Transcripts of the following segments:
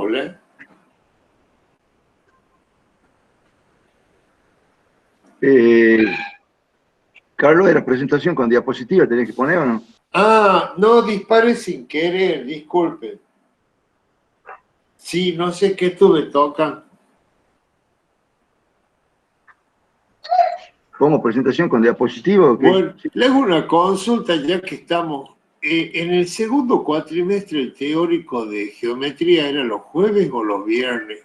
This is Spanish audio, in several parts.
Hola. Carlos, ¿de la presentación con diapositiva tenés que poner o no? Ah, no, dispare sin querer, disculpe. Sí, no sé qué estuve tocando. ¿Pongo presentación con diapositiva o qué? Bueno, le hago una consulta ya que estamos. En el segundo cuatrimestre el teórico de geometría era los jueves o los viernes,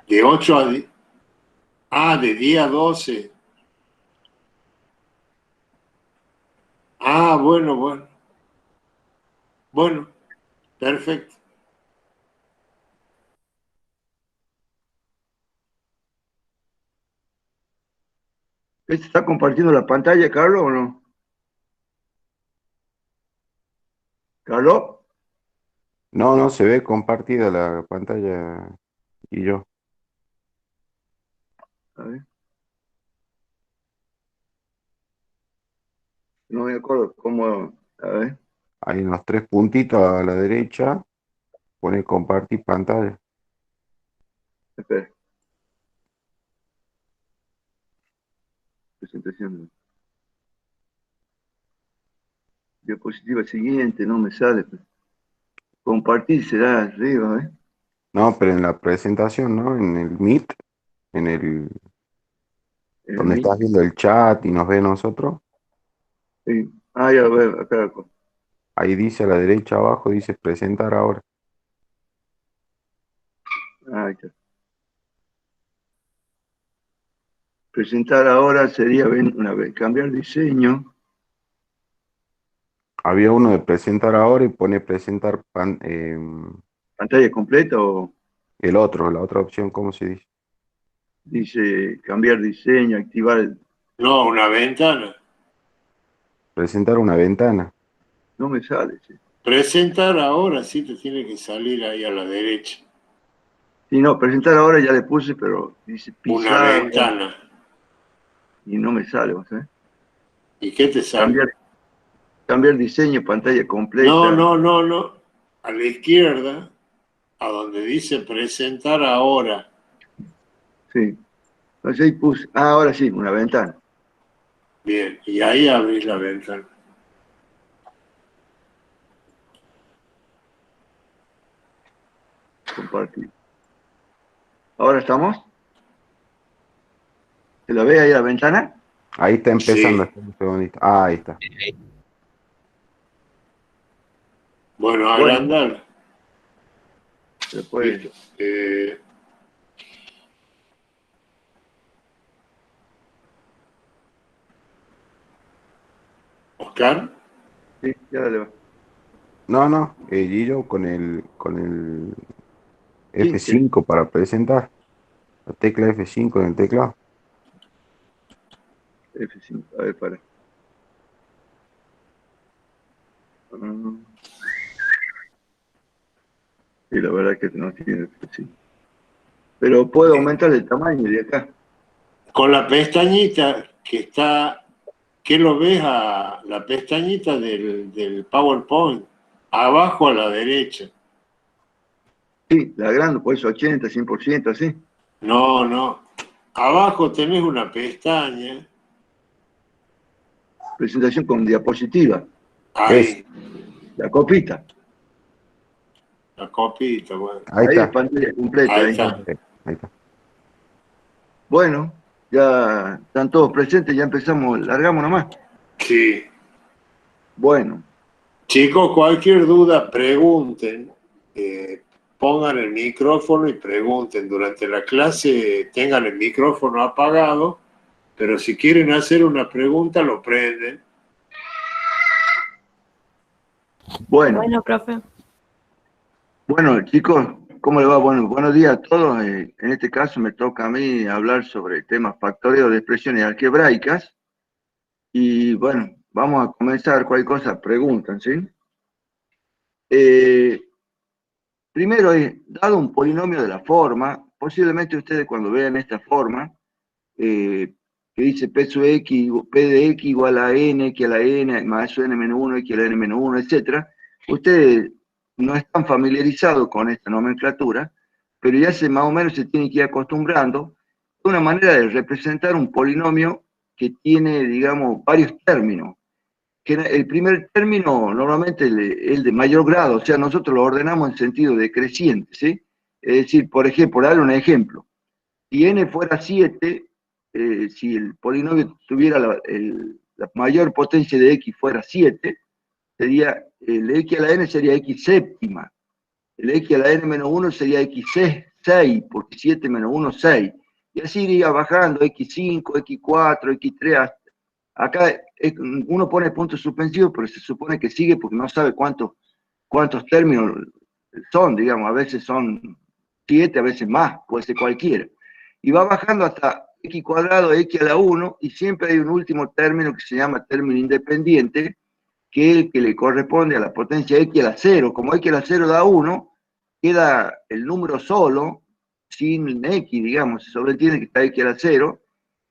de 8 a 10. Ah, de 10 a 12. Ah, bueno, bueno. Bueno, perfecto. ¿Está compartiendo la pantalla, Carlos, o no? ¿Carlos? No, no, se ve compartida la pantalla y yo. A ver. No me acuerdo cómo. A ver. Hay unos tres puntitos a la derecha, pone compartir pantalla. Espera. Presentación. Diapositiva siguiente, no me sale. Compartir será arriba, ¿eh? No, pero en la presentación, ¿no? En el Meet, El donde Meet. estás viendo el chat y nos ve nosotros, Sí. Ah, ya veo, acá. ahí dice a la derecha abajo, dice presentar ahora. Ahí está. Presentar ahora sería una vez, cambiar diseño. Había uno de presentar ahora y pone presentar Pantalla completa o el otro, la otra opción, ¿cómo se dice? dice cambiar diseño, activar el. No, una ventana. Presentar una ventana. No me sale, sí. Presentar ahora sí te tiene que salir ahí a la derecha. Sí, no, presentar ahora ya le puse, pero dice Una pizarra ventana. y no me sale, ¿vos sabés? ¿Y qué te sale? Cambiar, cambiar diseño, pantalla No, completa. no, no, no. A la izquierda, a donde dice presentar ahora. Sí. Entonces ahí puse, ahora sí, una ventana. Bien, y ahí abrís la ventana. Compartir. ¿Ahora estamos? ¿Se la ve ahí la ventana? Ahí está empezando, Sí. espera un segundito. Ah, ahí está. Bueno, Bueno, agrandar. después, Listo. Oscar. sí, ya le va. No, no, Gillo con el Sí, sí, F5 para presentar. La tecla F5 en el teclado. F5, a ver, para. Sí, la verdad que no tiene F5. Pero puedo aumentar el tamaño de acá. Con la pestañita que está, ¿qué lo ves a la pestañita del PowerPoint? Abajo a la derecha. Sí, la agrando, pues 80, 100%, así. No, no. Abajo tenés una pestaña. Presentación con diapositiva. Es, Ahí, La copita. la copita, bueno. ahí Ahí es está. pantalla completa, Ahí ahí. está. Ahí está. Bueno, ya están todos presentes, ya empezamos, largamos nomás. Sí. Bueno, Chicos, cualquier duda, pregunten. Pongan el micrófono y pregunten. Durante la clase tengan el micrófono apagado, pero si quieren hacer una pregunta, lo prenden. bueno, Bueno, profe. bueno, chicos, ¿cómo le va? Bueno, buenos días a todos. En este caso me toca a mí hablar sobre temas factoriales de expresiones algebraicas. Y bueno, vamos a comenzar cualquier cosa, preguntan, ¿sí? Eh, Primero, dado un polinomio de la forma, posiblemente ustedes cuando vean esta forma, que dice P sub X, P de X igual a N, X a la N, más N menos 1, X a la N menos 1, etc., ustedes no están familiarizados con esta nomenclatura, pero ya más o menos se tienen que ir acostumbrando a una manera de representar un polinomio que tiene, digamos, varios términos. Que el primer término normalmente es el de mayor grado, o sea, nosotros lo ordenamos en sentido decreciente, ¿sí? Es decir, por ejemplo, darle un ejemplo. Si n fuera 7, si el polinomio tuviera la mayor potencia de x fuera 7, sería el x a la n sería x séptima, el x a la n menos 1 sería x 6, porque 7 menos 1, 6. Y así iría bajando x5, x4, x3. Acá uno pone puntos suspensivos, pero se supone que sigue porque no sabe cuántos términos son, digamos, a veces son 7, a veces más, puede ser cualquiera. Y va bajando hasta x cuadrado, x a la 1, y siempre hay un último término que se llama término independiente, que es el que le corresponde a la potencia x a la 0. Como x a la 0 da 1, queda el número solo, sin x, digamos, se sobreentiende que está x a la 0,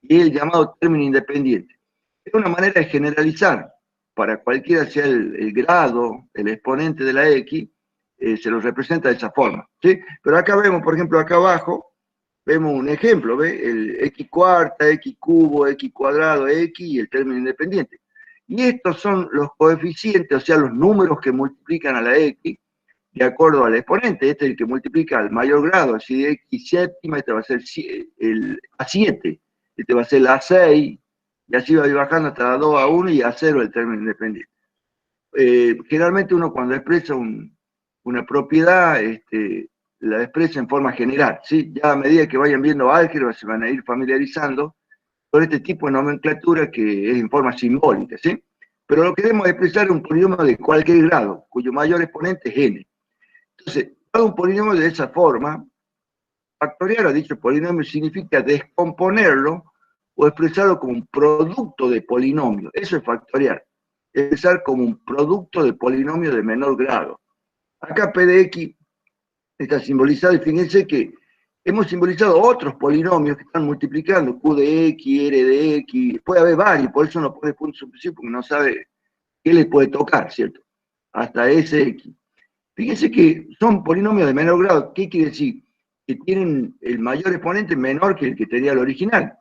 y es el llamado término independiente. Es una manera de generalizar, para cualquiera sea el grado, el exponente de la x, se lo representa de esa forma, ¿sí? Pero acá vemos, por ejemplo, acá abajo, vemos un ejemplo, ¿ve? El x cuarta, x cubo, x cuadrado, x y el término independiente. Y estos son los coeficientes, o sea, los números que multiplican a la x de acuerdo al exponente. Este es el que multiplica al mayor grado, si x séptima, este va a ser el A7, este va a ser el A6, y así va a ir bajando hasta la 2 a 1 y a 0 el término independiente. Generalmente uno cuando expresa una propiedad, la expresa en forma general, ¿sí? Ya a medida que vayan viendo álgebra se van a ir familiarizando con este tipo de nomenclatura que es en forma simbólica, ¿sí? Pero lo que queremos expresar es un polinomio de cualquier grado, cuyo mayor exponente es n. Entonces, dado un polinomio de esa forma, factorial a dicho polinomio significa descomponerlo o expresarlo como un producto de polinomio. Eso es factorial. Expresar como un producto de polinomio de menor grado. Acá P de X está simbolizado, y fíjense que hemos simbolizado otros polinomios que están multiplicando, Q de X, R de X, puede haber varios, por eso uno pone puntos suspensivos porque no sabe qué le puede tocar, ¿cierto? Hasta Sx. Fíjense que son polinomios de menor grado. ¿Qué quiere decir? Que tienen el mayor exponente menor que el que tenía el original.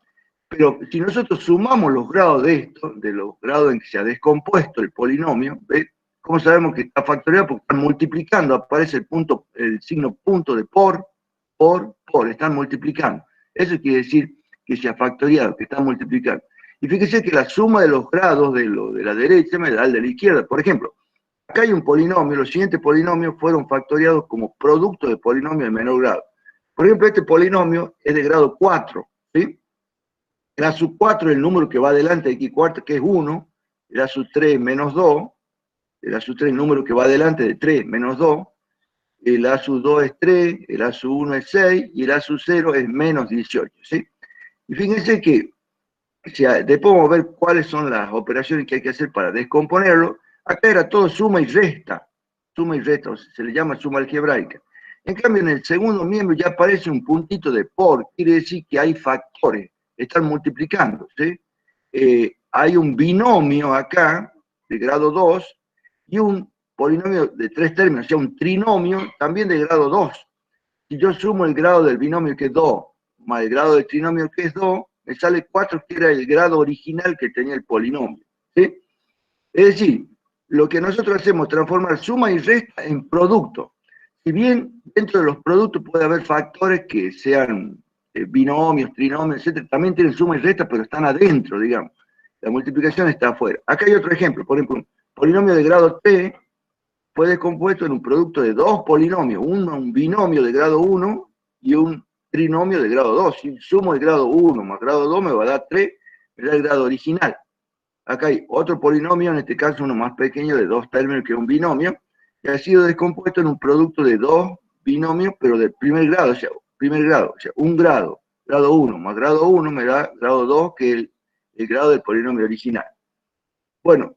Pero si nosotros sumamos los grados de esto, de los grados en que se ha descompuesto el polinomio, ¿ves? ¿Cómo sabemos que está factoriado? Porque están multiplicando, aparece el signo punto de por, están multiplicando. Eso quiere decir que se ha factoriado, que están multiplicando. Y fíjense que la suma de los grados de la derecha me da el de la izquierda. Por ejemplo, acá hay un polinomio, los siguientes polinomios fueron factoriados como producto de polinomio de menor grado. Por ejemplo, este polinomio es de grado 4, ¿sí? El A sub 4 es el número que va adelante de x cuarta, que es 1, el A sub 3 menos 2, el A sub 3 es el número que va adelante de 3 menos 2, el A sub 2 es 3, el A sub 1 es 6, y el A sub 0 es menos 18, ¿sí? Y fíjense que, después vamos a ver cuáles son las operaciones que hay que hacer para descomponerlo. Acá era todo suma y resta, o sea, se le llama suma algebraica. En cambio, en el segundo miembro ya aparece un puntito de por, quiere decir que hay factores, están multiplicando, ¿sí? Hay un binomio acá, de grado 2, y un polinomio de 3 términos, o sea, un trinomio también de grado 2. Si yo sumo el grado del binomio, que es 2, más el grado del trinomio, que es 2, me sale 4, que era el grado original que tenía el polinomio, ¿sí? Es decir, lo que nosotros hacemos es transformar suma y resta en producto. Si bien dentro de los productos puede haber factores que sean binomios, trinomios, etc., también tienen suma y resta, pero están adentro, digamos. La multiplicación está afuera. Acá hay otro ejemplo, por ejemplo, un polinomio de grado t fue descompuesto en un producto de dos polinomios, un binomio de grado 1 y un trinomio de grado 2. Si sumo el grado 1 más grado 2 me va a dar 3, me da el grado original. Acá hay otro polinomio, en este caso uno más pequeño, de 2 términos, que es un binomio, que ha sido descompuesto en un producto de 2 binomios, pero del primer grado, o sea, un grado, grado 1 más grado 1 me da grado 2, que es el grado del polinomio original. Bueno,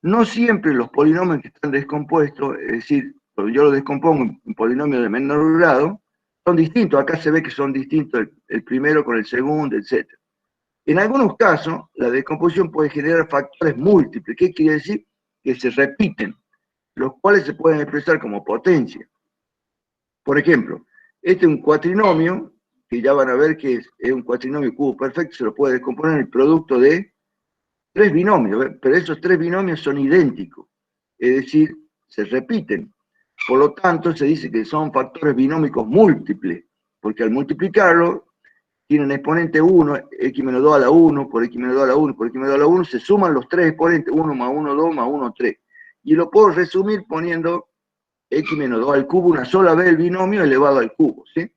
no siempre los polinomios que están descompuestos, es decir, cuando yo lo descompongo en polinomio de menor grado, son distintos. Acá se ve que son distintos el primero con el segundo, etc. En algunos casos, la descomposición puede generar factores múltiples. ¿Qué quiere decir? Que se repiten. los cuales se pueden expresar como potencia. Por ejemplo, este es un cuatrinomio, que ya van a ver que es un cuatrinomio cubo perfecto, se lo puede descomponer en el producto de tres binomios, pero esos tres binomios son idénticos, es decir, se repiten. Por lo tanto, se dice que son factores binómicos múltiples, porque al multiplicarlo, tienen exponente 1, x menos 2 a la 1, por x menos 2 a la 1, por x menos 2 a la 1, se suman los tres exponentes, 1 más 1, 2 más 1, 3. Y lo puedo resumir poniendo x menos 2 al cubo una sola vez el binomio elevado al cubo, ¿sí?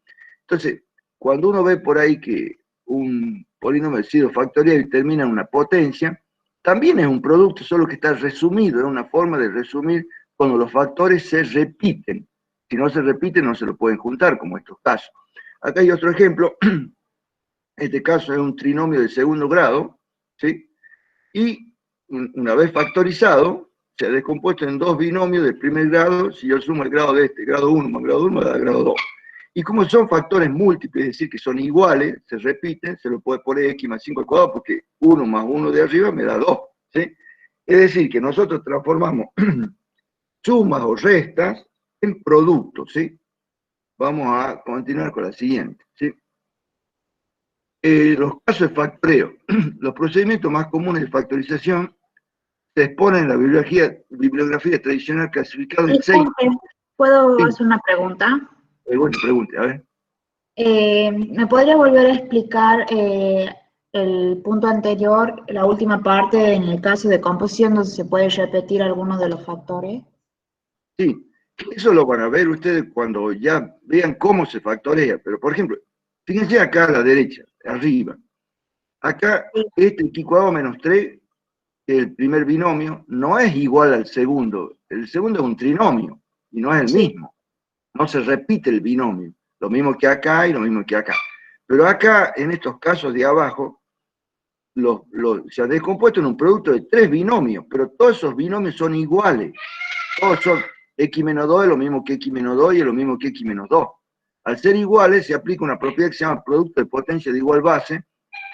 Entonces, cuando uno ve por ahí que un polinomio ha sido factorial y termina en una potencia, también es un producto, solo que está resumido, es una forma de resumir cuando los factores se repiten. Si no se repiten, no se lo pueden juntar, como estos casos. Acá hay otro ejemplo. Este caso es un trinomio de segundo grado, ¿sí? Y una vez factorizado, se ha descompuesto en dos binomios de primer grado. Si yo sumo el grado de este, grado 1 más grado 1, me da grado 2. Y como son factores múltiples, es decir, que son iguales, se repiten, se lo puede poner x más 5 al cuadrado, porque 1 más 1 de arriba me da 2, ¿sí? Es decir, que nosotros transformamos sumas o restas en productos, ¿sí? Vamos a continuar con la siguiente, ¿sí? Los casos de factoreo. Los procedimientos más comunes de factorización se exponen en la bibliografía tradicional clasificada en 6. Disculpe, ¿puedo Sí. hacer una pregunta? Bueno, pregunte, a ver. ¿Me podría volver a explicar el punto anterior, la última parte, en el caso de composición, donde se puede repetir alguno de los factores? Sí, eso lo van a ver ustedes cuando ya vean cómo se factorea. Pero, por ejemplo, fíjense acá a la derecha, arriba. Acá, Sí. este x cuadrado menos 3, el primer binomio, no es igual al segundo. El segundo es un trinomio y no es el mismo. No se repite el binomio. Lo mismo que acá y lo mismo que acá. Pero acá, en estos casos de abajo, se ha descompuesto en un producto de tres binomios, pero todos esos binomios son iguales. Todos son x menos 2 es lo mismo que x menos 2 y es lo mismo que x menos 2. Al ser iguales, se aplica una propiedad que se llama producto de potencia de igual base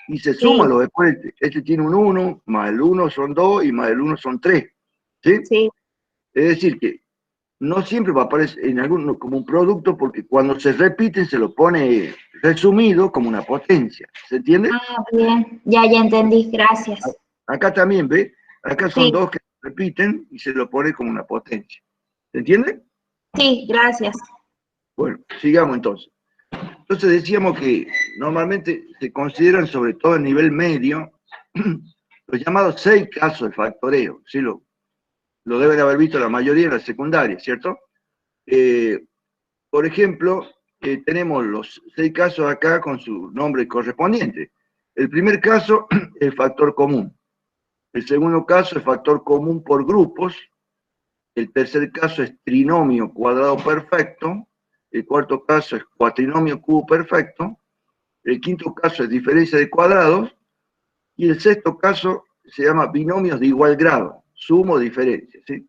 y se suman los exponentes. Este tiene un 1, más el 1 son 2 y más el 1 son 3. ¿Sí? Sí. Es decir, que no siempre va a aparecer en alguno como un producto, porque cuando se repiten se lo pone resumido como una potencia. ¿Se entiende? Ah, bien, ya entendí, gracias. Acá también, ¿ve? Acá son Sí. dos que se repiten y se lo pone como una potencia. ¿Se entiende? Sí, gracias. Bueno, sigamos entonces. Entonces decíamos que normalmente se consideran, sobre todo en nivel medio, los llamados 6 casos de factoreo. ¿Sí? Lo deben haber visto la mayoría en la secundaria, ¿cierto? Por ejemplo, tenemos los 6 casos acá con su nombre correspondiente. El primer caso es el factor común. El segundo caso es factor común por grupos. El tercer caso es trinomio cuadrado perfecto. El cuarto caso es cuatrinomio cubo perfecto. El quinto caso es diferencia de cuadrados. Y el sexto caso se llama binomios de igual grado, suma o diferencia, ¿sí?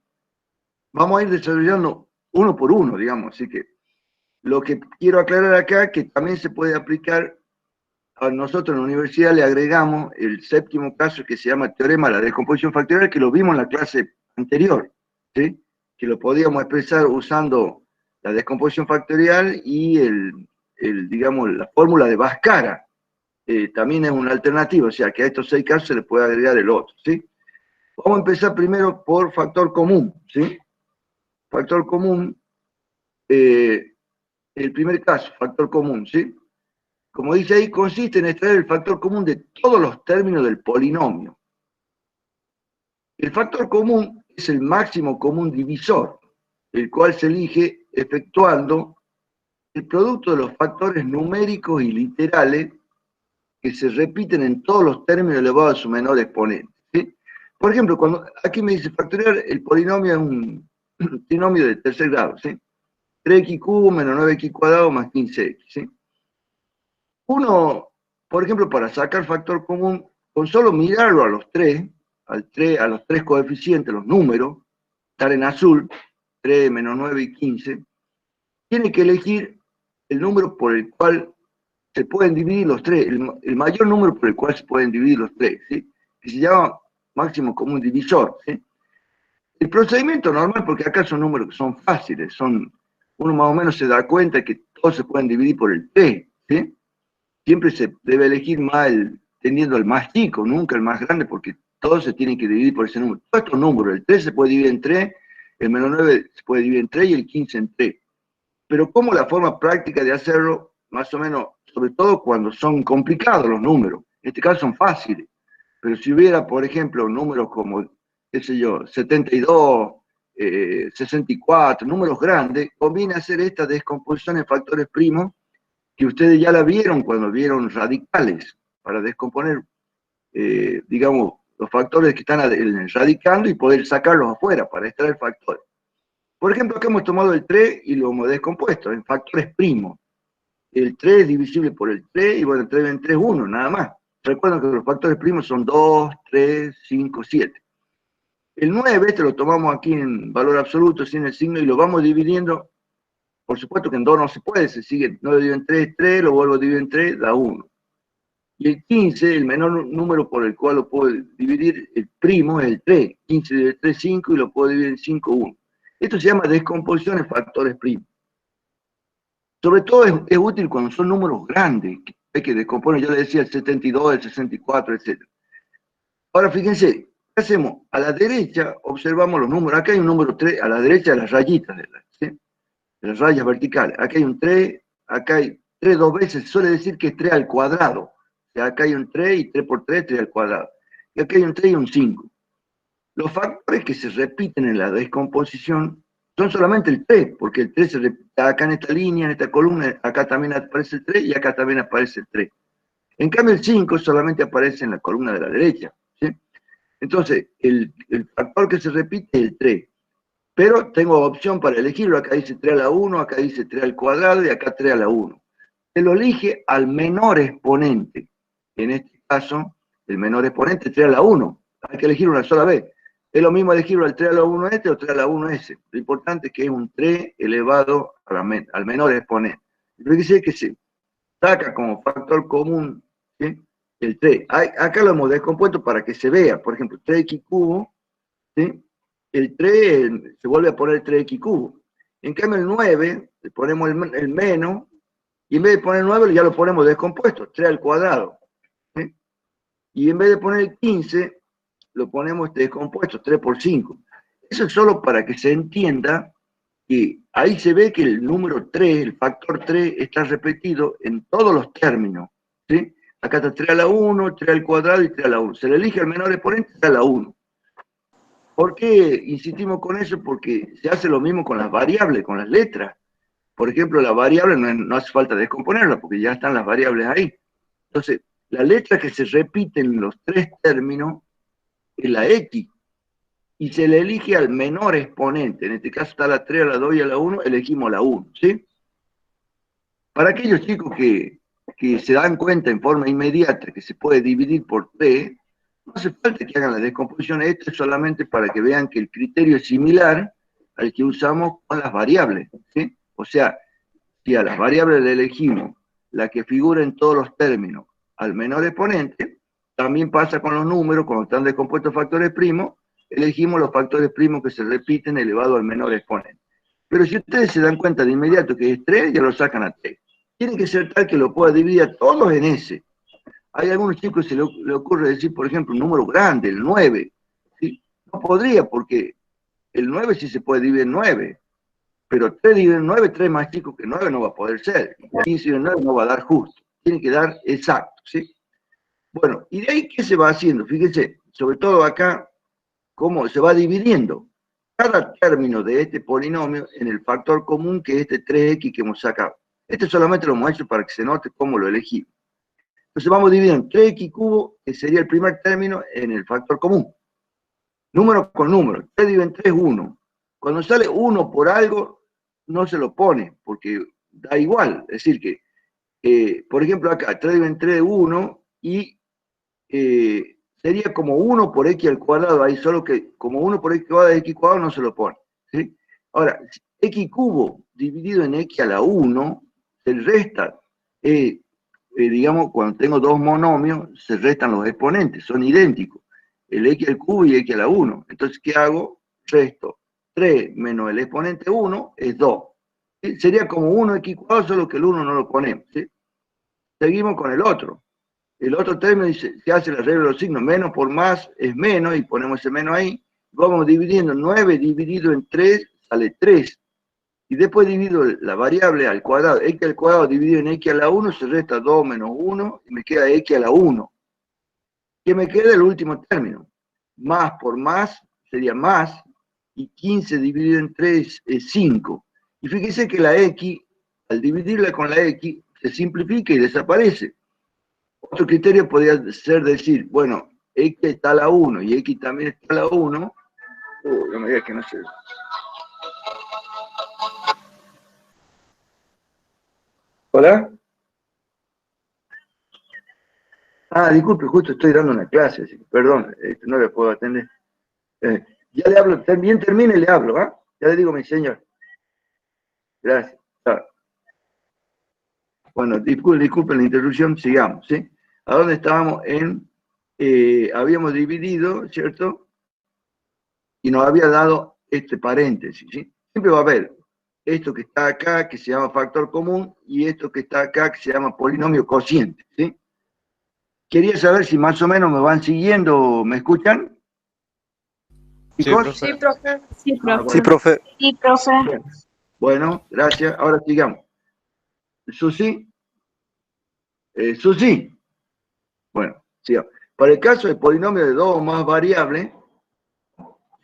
Vamos a ir desarrollando uno por uno, digamos. Así que lo que quiero aclarar acá es que también se puede aplicar, a nosotros en la universidad le agregamos el séptimo caso que se llama teorema de la descomposición factorial, que lo vimos en la clase anterior, ¿sí? Que lo podíamos expresar usando la descomposición factorial y digamos, la fórmula de Bhaskara. También es una alternativa, o sea que a estos 6 casos se le puede agregar el otro, ¿sí? Vamos a empezar primero por factor común, ¿sí? Factor común, el primer caso, factor común, ¿sí? Como dice ahí, consiste en extraer el factor común de todos los términos del polinomio. El factor común es el máximo común divisor, el cual se elige efectuando el producto de los factores numéricos y literales que se repiten en todos los términos elevados a su menor exponente, ¿sí? Por ejemplo, cuando aquí me dice factorial, el polinomio es un trinomio de tercer grado, ¿sí? 3x cubo menos 9x cuadrado más 15x, ¿sí? Uno, por ejemplo, para sacar factor común, con solo mirarlo a los tres, a los tres coeficientes, los números, estar en azul, 3 menos 9 y 15, tiene que elegir el número por el cual se pueden dividir los tres, el mayor número por el cual se pueden dividir los tres, ¿sí? Que se llama máximo común divisor, ¿sí? El procedimiento normal, porque acá son números que son fáciles, uno más o menos se da cuenta que todos se pueden dividir por el 3, ¿sí? Siempre se debe elegir teniendo el más chico, nunca el más grande, porque todos se tienen que dividir por ese número. Todos estos números, el 3 se puede dividir en 3, el menos 9 se puede dividir en 3 y el 15 en 3. Pero como la forma práctica de hacerlo, más o menos, sobre todo cuando son complicados los números, en este caso son fáciles, pero si hubiera, por ejemplo, números como, qué sé yo, 72, 64, números grandes, conviene hacer esta descomposición en factores primos, que ustedes ya la vieron cuando vieron radicales, para descomponer, digamos, los factores que están radicando y poder sacarlos afuera para extraer factores. Por ejemplo, acá hemos tomado el 3 y lo hemos descompuesto en factores primos. El 3 es divisible por el 3 y bueno, el 3 en 3 es 1, nada más. Recuerden que los factores primos son 2, 3, 5, 7. El 9, este lo tomamos aquí en valor absoluto, sin el signo, y lo vamos dividiendo. Por supuesto que en 2 no se puede, se sigue 9 dividido en 3, 3, lo vuelvo a dividir en 3, da 1. Y el 15, el menor número por el cual lo puedo dividir, el primo, es el 3. 15 dividido en 3, 5, y lo puedo dividir en 5, 1. Esto se llama descomposición en factores primos. Sobre todo es útil cuando son números grandes, que hay que descomponer, yo le decía el 72, el 64, etc. Ahora fíjense, ¿qué hacemos? A la derecha observamos los números, acá hay un número 3, a la derecha de las rayitas, ¿sí? De las rayas verticales. Acá hay un 3, acá hay 3 dos veces, suele decir que es 3 al cuadrado. O sea, acá hay un 3 y 3 por 3, 3 al cuadrado. Y acá hay un 3 y un 5. Los factores que se repiten en la descomposición son solamente el 3, porque el 3 se repite acá en esta línea, en esta columna, acá también aparece el 3 y acá también aparece el 3. En cambio el 5 solamente aparece en la columna de la derecha, ¿sí? Entonces, el factor que se repite es el 3. Pero tengo opción para elegirlo, acá dice 3 a la 1, acá dice 3 al cuadrado y acá 3 a la 1. Se lo elige al menor exponente. En este caso, el menor exponente es 3 a la 1. Hay que elegir una sola vez. Es lo mismo elegirlo al 3 a la 1 este o 3 a la 1 ese. Lo importante es que es un 3 elevado al menor exponente. Lo que dice es que se saca como factor común, ¿sí? El 3. Acá lo hemos descompuesto para que se vea. Por ejemplo, 3x cubo, ¿sí? El 3 se vuelve a poner el 3x cubo. En cambio el 9, le ponemos el menos, y en vez de poner 9 ya lo ponemos descompuesto, 3 al cuadrado. ¿Sí? Y en vez de poner el 15, lo ponemos descompuesto, 3 por 5. Eso es solo para que se entienda que ahí se ve que el número 3, el factor 3, está repetido en todos los términos. ¿Sí? Acá está 3 a la 1, 3 al cuadrado y 3 a la 1. Se le elige al menor exponente 3 a la 1. ¿Por qué insistimos con eso? Porque se hace lo mismo con las variables, con las letras. Por ejemplo, la variable no hace falta descomponerla, porque ya están las variables ahí. Entonces, la letra que se repite en los 3 términos es la X, y se le elige al menor exponente. En este caso está la 3, a la 2 y a la 1, elegimos la 1, ¿sí? Para aquellos chicos que se dan cuenta en forma inmediata que se puede dividir por 3, no hace falta que hagan la descomposición. Esto es solamente para que vean que el criterio es similar al que usamos con las variables, ¿sí? O sea, si a las variables le elegimos la que figura en todos los términos al menor exponente, también pasa con los números, cuando están descompuestos factores primos, elegimos los factores primos que se repiten elevado al menor exponente. Pero si ustedes se dan cuenta de inmediato que es 3, ya lo sacan a 3. Tiene que ser tal que lo pueda dividir a todos en S. Hay algunos chicos que se le ocurre decir, por ejemplo, un número grande, el 9. ¿Sí? No podría, porque el 9 sí se puede dividir en 9. Pero 3 dividido en 9, 3 más chico que 9 no va a poder ser. 15 dividido en 9 no va a dar justo. Tiene que dar exacto, ¿sí? Bueno, ¿y de ahí qué se va haciendo? Fíjense, sobre todo acá, cómo se va dividiendo cada término de este polinomio en el factor común, que es este 3x que hemos sacado. Este solamente lo hemos hecho para que se note cómo lo elegimos. Entonces vamos dividiendo 3x cubo, que sería el primer término, en el factor común. Número con número. 3 dividido en 3 es 1. Cuando sale 1 por algo, no se lo pone, porque da igual. Es decir que, por ejemplo, acá 3 dividido en 3 es 1, y sería como 1 por x al cuadrado, ahí solo que como 1 por x cuadrado es x cuadrado, no se lo pone. ¿Sí? Ahora, x cubo dividido en x a la 1, se resta, digamos, cuando tengo dos monomios, se restan los exponentes, son idénticos, el x al cubo y x a la 1. Entonces, ¿qué hago? resto 3 menos el exponente 1 es 2. ¿Sí? Sería como 1x cuadrado, solo que el 1 no lo ponemos. ¿Sí? Seguimos con el otro. El otro término dice, se hace la regla de los signos, menos por más es menos, y ponemos ese menos ahí. Vamos dividiendo, 9 dividido en 3 sale 3. Y después divido la variable al cuadrado, x al cuadrado dividido en x a la 1, se resta 2 menos 1, y me queda x a la 1. ¿Qué me queda? El último término. Más por más sería más, y 15 dividido en 3 es 5. Y fíjese que la x, al dividirla con la x, se simplifica y desaparece. Otro criterio podría ser decir, bueno, x está a la 1 y x también está a la 1. No me digas que no sé. ¿Hola? Disculpe, justo estoy dando una clase, así que perdón, no le puedo atender. Ya le hablo, bien termine y le hablo, ¿ah? Ya le digo, mi señor. Gracias. Bueno, disculpen la interrupción, sigamos, ¿sí? ¿A dónde estábamos? Habíamos dividido, ¿cierto? Y nos había dado este paréntesis, ¿sí? Siempre va a haber esto que está acá, que se llama factor común, y esto que está acá, que se llama polinomio cociente, ¿sí? Quería saber si más o menos me van siguiendo, ¿me escuchan? ¿Chicos? Sí, profe. Sí, profe. Sí, profe. Sí, profe. Bueno, gracias. Ahora sigamos. ¿Susi? ¿Susi? Bueno, sigamos. Para el caso de polinomio de dos o más variables,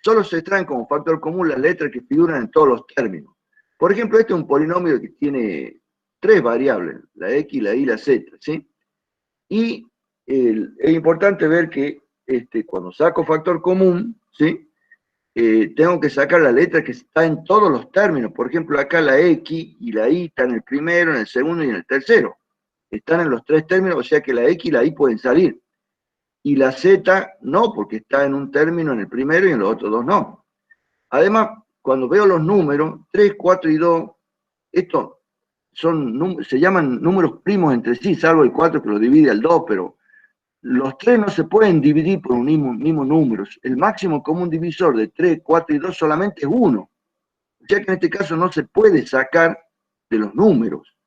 solo se extraen como factor común las letras que figuran en todos los términos. Por ejemplo, este es un polinomio que tiene 3 variables, la x, la y, la z, ¿sí? Y es importante ver que cuando saco factor común, ¿sí? Tengo que sacar la letra que está en todos los términos. Por ejemplo, acá la x y la y están en el primero, en el segundo y en el tercero. Están en los 3 términos, o sea que la x y la y pueden salir. Y la z no, porque está en un término en el primero y en los otros 2 no. Además, cuando veo los números, 3, 4 y 2, estos se llaman números primos entre sí, salvo el 4 que lo divide al 2, pero los 3 no se pueden dividir por un mismo número. El máximo común divisor de 3, 4 y 2 solamente es 1. O sea que en este caso no se puede sacar de los números,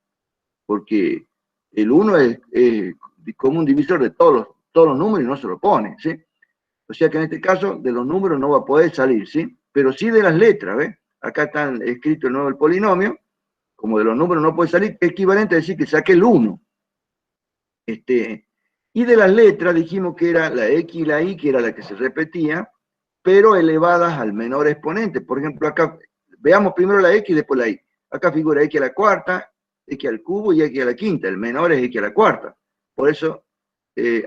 porque el 1 es común divisor de todos los números y no se lo pone, ¿sí? O sea que en este caso de los números no va a poder salir, ¿sí? Pero sí de las letras, ¿ves? Acá está escrito el nuevo el polinomio, como de los números no puede salir, es equivalente a decir que saque el 1. Y de las letras dijimos que era la x y la y, que era la que se repetía, pero elevadas al menor exponente. Por ejemplo, acá, veamos primero la x y después la y. Acá figura x a la cuarta, x al cubo y x a la quinta. El menor es x a la cuarta. Por eso, el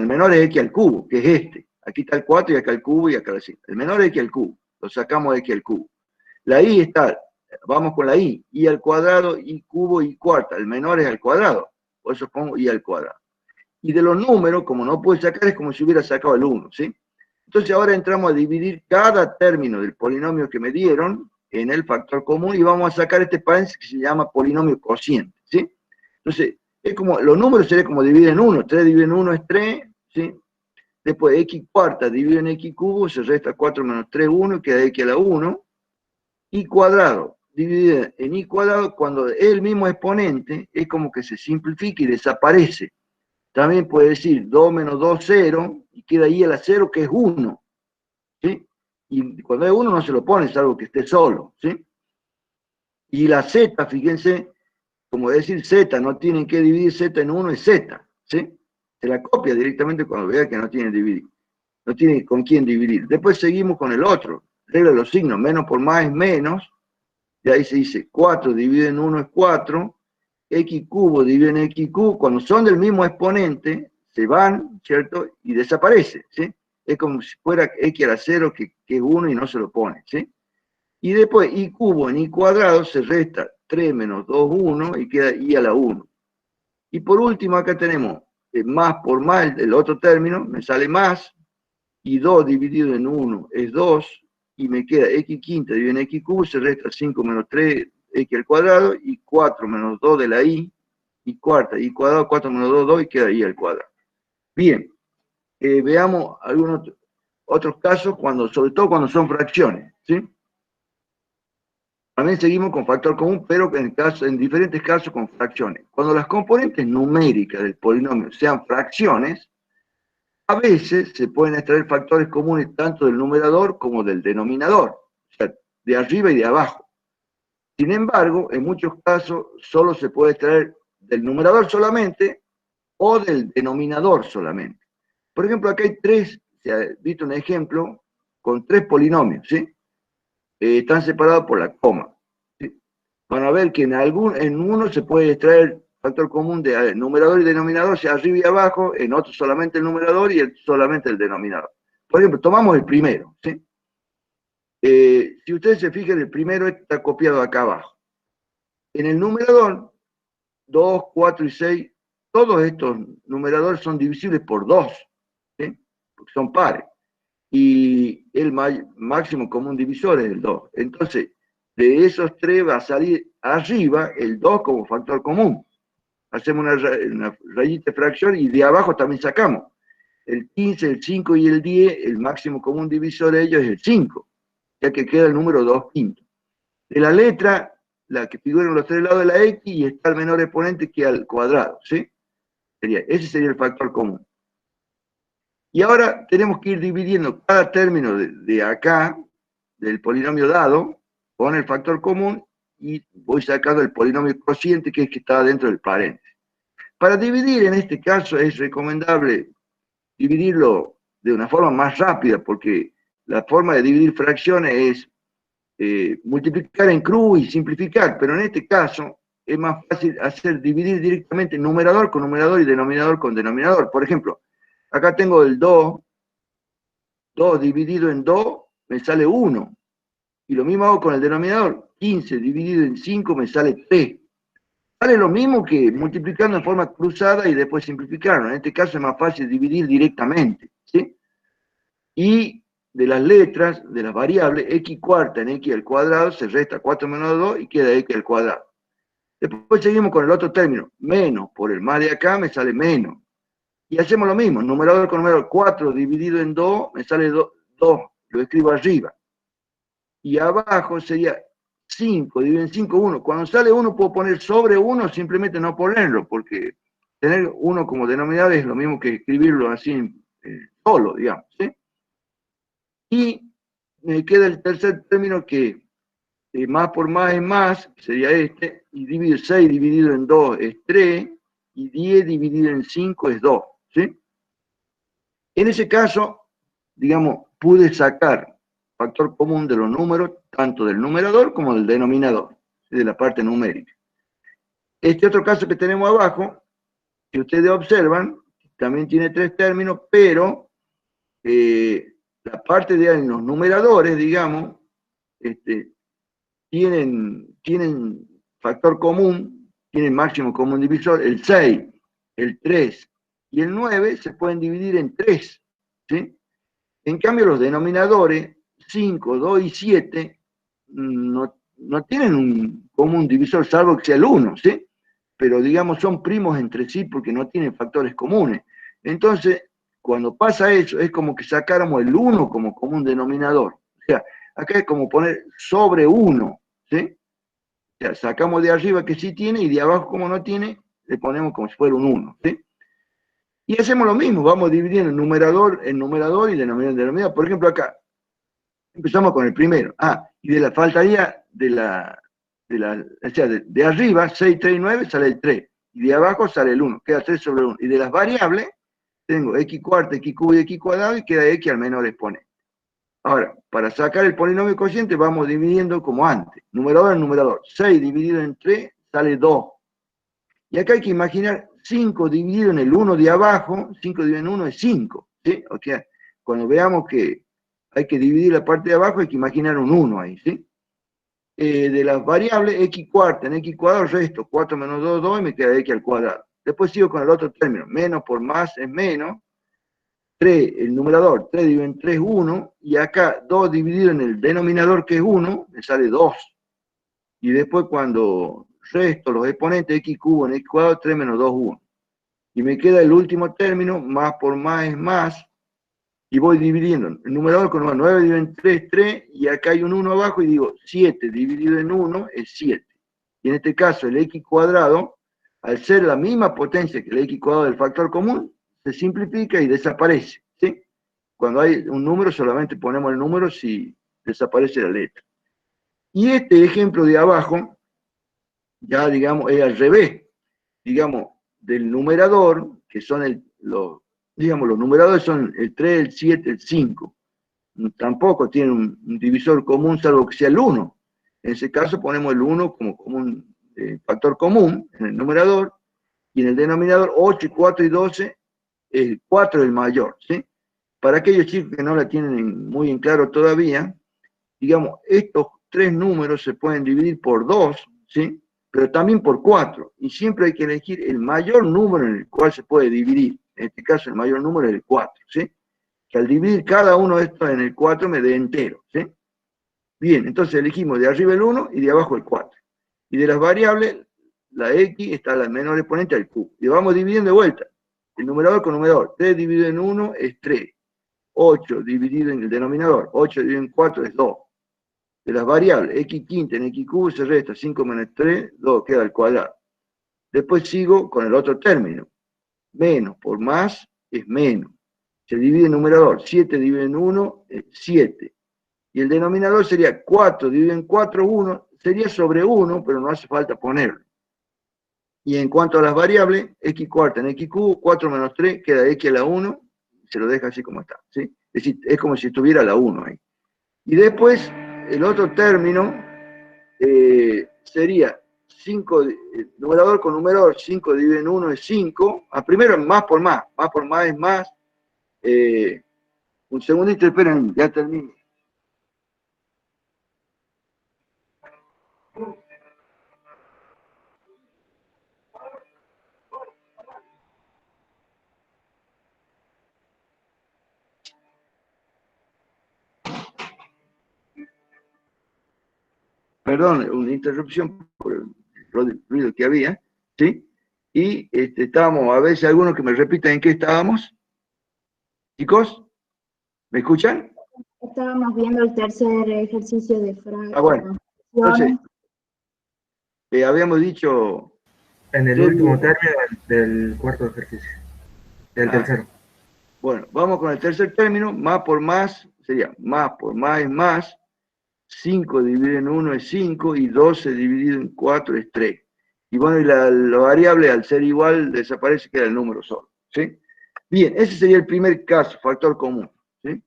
menor es x al cubo, que es este. Aquí está el 4 y acá el cubo y acá la 5. El menor es x al cubo. Lo sacamos de x al cubo. La y está, vamos con la y al cuadrado, y cubo y cuarta. El menor es al cuadrado. Por eso pongo y al cuadrado. Y de los números, como no puedo sacar, es como si hubiera sacado el 1, ¿sí? Entonces ahora entramos a dividir cada término del polinomio que me dieron en el factor común y vamos a sacar este paréntesis que se llama polinomio cociente, ¿sí? Entonces, es como, los números sería como dividir en 1, 3 dividido en 1 es 3, ¿sí? Después x cuarta dividido en x cubo, se resta 4 menos 3, 1, y queda x a la 1. Y cuadrado dividido en y cuadrado, cuando es el mismo exponente, es como que se simplifica y desaparece. También puede decir 2 menos 2, 0, y queda ahí a la 0, que es 1, ¿sí? Y cuando es 1 no se lo pone, salvo que esté solo, ¿sí? Y la z, fíjense, como decir z, no tienen que dividir z en 1, es z, ¿sí? Se la copia directamente cuando vea que no tiene dividir. No tiene con quién dividir. Después seguimos con el otro, regla de los signos, menos por más es menos, y ahí se dice 4 dividido en 1 es 4, x cubo dividido en x cubo, cuando son del mismo exponente, se van, ¿cierto? Y desaparece, ¿sí? Es como si fuera x a la 0, que es 1 y no se lo pone, ¿sí? Y después y cubo en y cuadrado se resta 3 menos 2, 1, y queda y a la 1. Y por último acá tenemos más por más, el otro término, me sale más, y 2 dividido en 1 es 2, y me queda x quinta dividido en x cubo, se resta 5 menos 3, x al cuadrado, y 4 menos 2 de la y cuarta, y cuadrado, 4 menos 2, 2, y queda y al cuadrado. Bien, veamos algunos. otros casos, sobre todo cuando son fracciones, ¿sí? También seguimos con factor común, pero en diferentes casos con fracciones. Cuando las componentes numéricas del polinomio sean fracciones, a veces se pueden extraer factores comunes tanto del numerador como del denominador, o sea, de arriba y de abajo. Sin embargo, en muchos casos solo se puede extraer del numerador solamente o del denominador solamente. Por ejemplo, acá hay se ha visto un ejemplo con 3 polinomios, ¿sí? Están separados por la coma. ¿Sí? Van a ver que en uno se puede extraer factor común de numerador y denominador, sea arriba y abajo, en otro solamente el numerador y solamente el denominador. Por ejemplo, tomamos el primero, ¿sí? Si ustedes se fijan, el primero está copiado acá abajo. En el numerador, 2, 4 y 6, todos estos numeradores son divisibles por 2, ¿sí? Porque son pares. Y el máximo común divisor es el 2. Entonces, de esos 3 va a salir arriba el 2 como factor común. Hacemos una rayita de fracción y de abajo también sacamos. El 15, el 5 y el 10, el máximo común divisor de ellos es el 5, ya que queda el número 2 quinto. De la letra, la que figura en los 3 lados de la X, y está el menor exponente que al cuadrado, ¿sí? Ese sería el factor común. Y ahora tenemos que ir dividiendo cada término de acá, del polinomio dado, con el factor común, y voy sacando el polinomio cociente, que es que está dentro del paréntesis. Para dividir, en este caso, es recomendable dividirlo de una forma más rápida, porque la forma de dividir fracciones es multiplicar en cruz y simplificar, pero en este caso es más fácil dividir directamente numerador con numerador y denominador con denominador. Por ejemplo, acá tengo el 2 dividido en 2 me sale 1, y lo mismo hago con el denominador, 15 dividido en 5 me sale 3. Sale lo mismo que multiplicando en forma cruzada y después simplificarlo. En este caso es más fácil dividir directamente, ¿sí? Y de las letras, de las variables, x cuarta en x al cuadrado se resta 4 menos 2 y queda x al cuadrado. Después seguimos con el otro término, menos por el más de acá me sale menos. Y hacemos lo mismo, numerador con numerador, 4 dividido en 2 me sale 2, lo escribo arriba. Y abajo sería 5 dividido en 5, 1. Cuando sale 1 puedo poner sobre 1, simplemente no ponerlo, porque tener 1 como denominador es lo mismo que escribirlo así solo, digamos, ¿sí? Y me queda el tercer término que más por más es más, sería este, y 6 dividido en 2 es 3, y 10 dividido en 5 es 2, ¿sí? En ese caso, digamos, pude sacar factor común de los números, tanto del numerador como del denominador, de la parte numérica. Este otro caso que tenemos abajo, si ustedes observan, también tiene 3 términos, pero la parte de los numeradores, digamos, tienen factor común, tienen máximo común divisor, el 6, el 3 y el 9 se pueden dividir en 3, ¿sí? En cambio, los denominadores 5, 2 y 7 no tienen un común divisor, salvo que sea el 1, ¿sí? Pero digamos, son primos entre sí porque no tienen factores comunes. Entonces, cuando pasa eso, es como que sacáramos el 1 como común denominador. O sea, acá es como poner sobre 1, ¿sí? O sea, sacamos de arriba que sí tiene y de abajo como no tiene, le ponemos como si fuera un 1, ¿sí? Y hacemos lo mismo, vamos dividiendo numerador en numerador y denominador en denominador. Por ejemplo, acá, empezamos con el primero. Y de la faltaría o sea, de arriba, 6, 3 y 9, sale el 3. Y de abajo sale el 1, queda 3 sobre 1. Y de las variables, tengo x cuarta, x cubo y x cuadrado, y queda x al menor exponente. Ahora, para sacar el polinomio cociente, vamos dividiendo como antes. Numerador en numerador. 6 dividido en 3, sale 2. Y acá hay que imaginar 5 dividido en el 1 de abajo, 5 dividido en 1 es 5, ¿sí? O sea, cuando veamos que hay que dividir la parte de abajo, hay que imaginar un 1 ahí, ¿sí? De las variables, x cuarta en x cuadrado, resto 4 menos 2, 2, y me queda x al cuadrado. Después sigo con el otro término, menos por más es menos, 3, el numerador, 3 dividido en 3, 1, y acá 2 dividido en el denominador, que es 1, me sale 2. Y después cuando resto los exponentes, x cubo en x cuadrado, 3 menos 2, 1. Y me queda el último término, más por más es más, y voy dividiendo el numerador con 9 dividido en 3, 3, y acá hay un 1 abajo y digo 7 dividido en 1 es 7. Y en este caso el x cuadrado, al ser la misma potencia que el x cuadrado del factor común, se simplifica y desaparece, ¿sí? Cuando hay un número solamente ponemos el número si desaparece la letra. Y este ejemplo de abajo, ya digamos, es al revés. Digamos, del numerador, que son los numeradores son el 3, el 7, el 5. Tampoco tienen un divisor común, salvo que sea el 1. En ese caso ponemos el 1 como un factor común en el numerador, y en el denominador 8, 4 y 12, el 4 es el mayor, ¿sí? Para aquellos chicos que no la tienen muy en claro todavía, digamos, estos tres números se pueden dividir por 2, ¿sí? Pero también por 4, y siempre hay que elegir el mayor número en el cual se puede dividir. En este caso el mayor número es el 4, ¿sí? Que al dividir cada uno de estos en el 4 me dé entero, ¿sí? Bien, entonces elegimos de arriba el 1 y de abajo el 4. Y de las variables, la x está la menor exponente al q. Y vamos dividiendo de vuelta. El numerador con numerador. 3 dividido en 1 es 3. 8 dividido en el denominador. 8 dividido en 4 es 2. De las variables, x quinta en x cubo se resta 5 menos 3, 2, queda al cuadrado. Después sigo con el otro término. Menos por más es menos. Se divide en numerador. 7 dividido en 1 es 7. Y el denominador sería 4 dividido en 4, 1. Sería sobre 1, pero no hace falta ponerlo. Y en cuanto a las variables, x cuarta en x cubo, 4 menos 3, queda x a la 1. Se lo deja así como está, ¿sí? Es decir, es como si estuviera la 1 ahí. Y después, el otro término sería 5, numerador con numerador, 5 dividido en 1 es 5. Primero es más por más es más. Un segundito, esperen, ya termino. Perdón, una interrupción por el ruido que había, ¿sí? Y estábamos, a ver si algunos que me repitan en qué estábamos. Chicos, ¿me escuchan? Estábamos viendo el tercer ejercicio de fracción. Bueno, entonces, habíamos dicho... En el último término del cuarto ejercicio, del tercero. Bueno, vamos con el tercer término, más por más, sería más por más es más, 5 dividido en 1 es 5, y 12 dividido en 4 es 3. Y bueno, y la variable al ser igual desaparece, queda el número solo, ¿sí? Bien, ese sería el primer caso, factor común, ¿sí?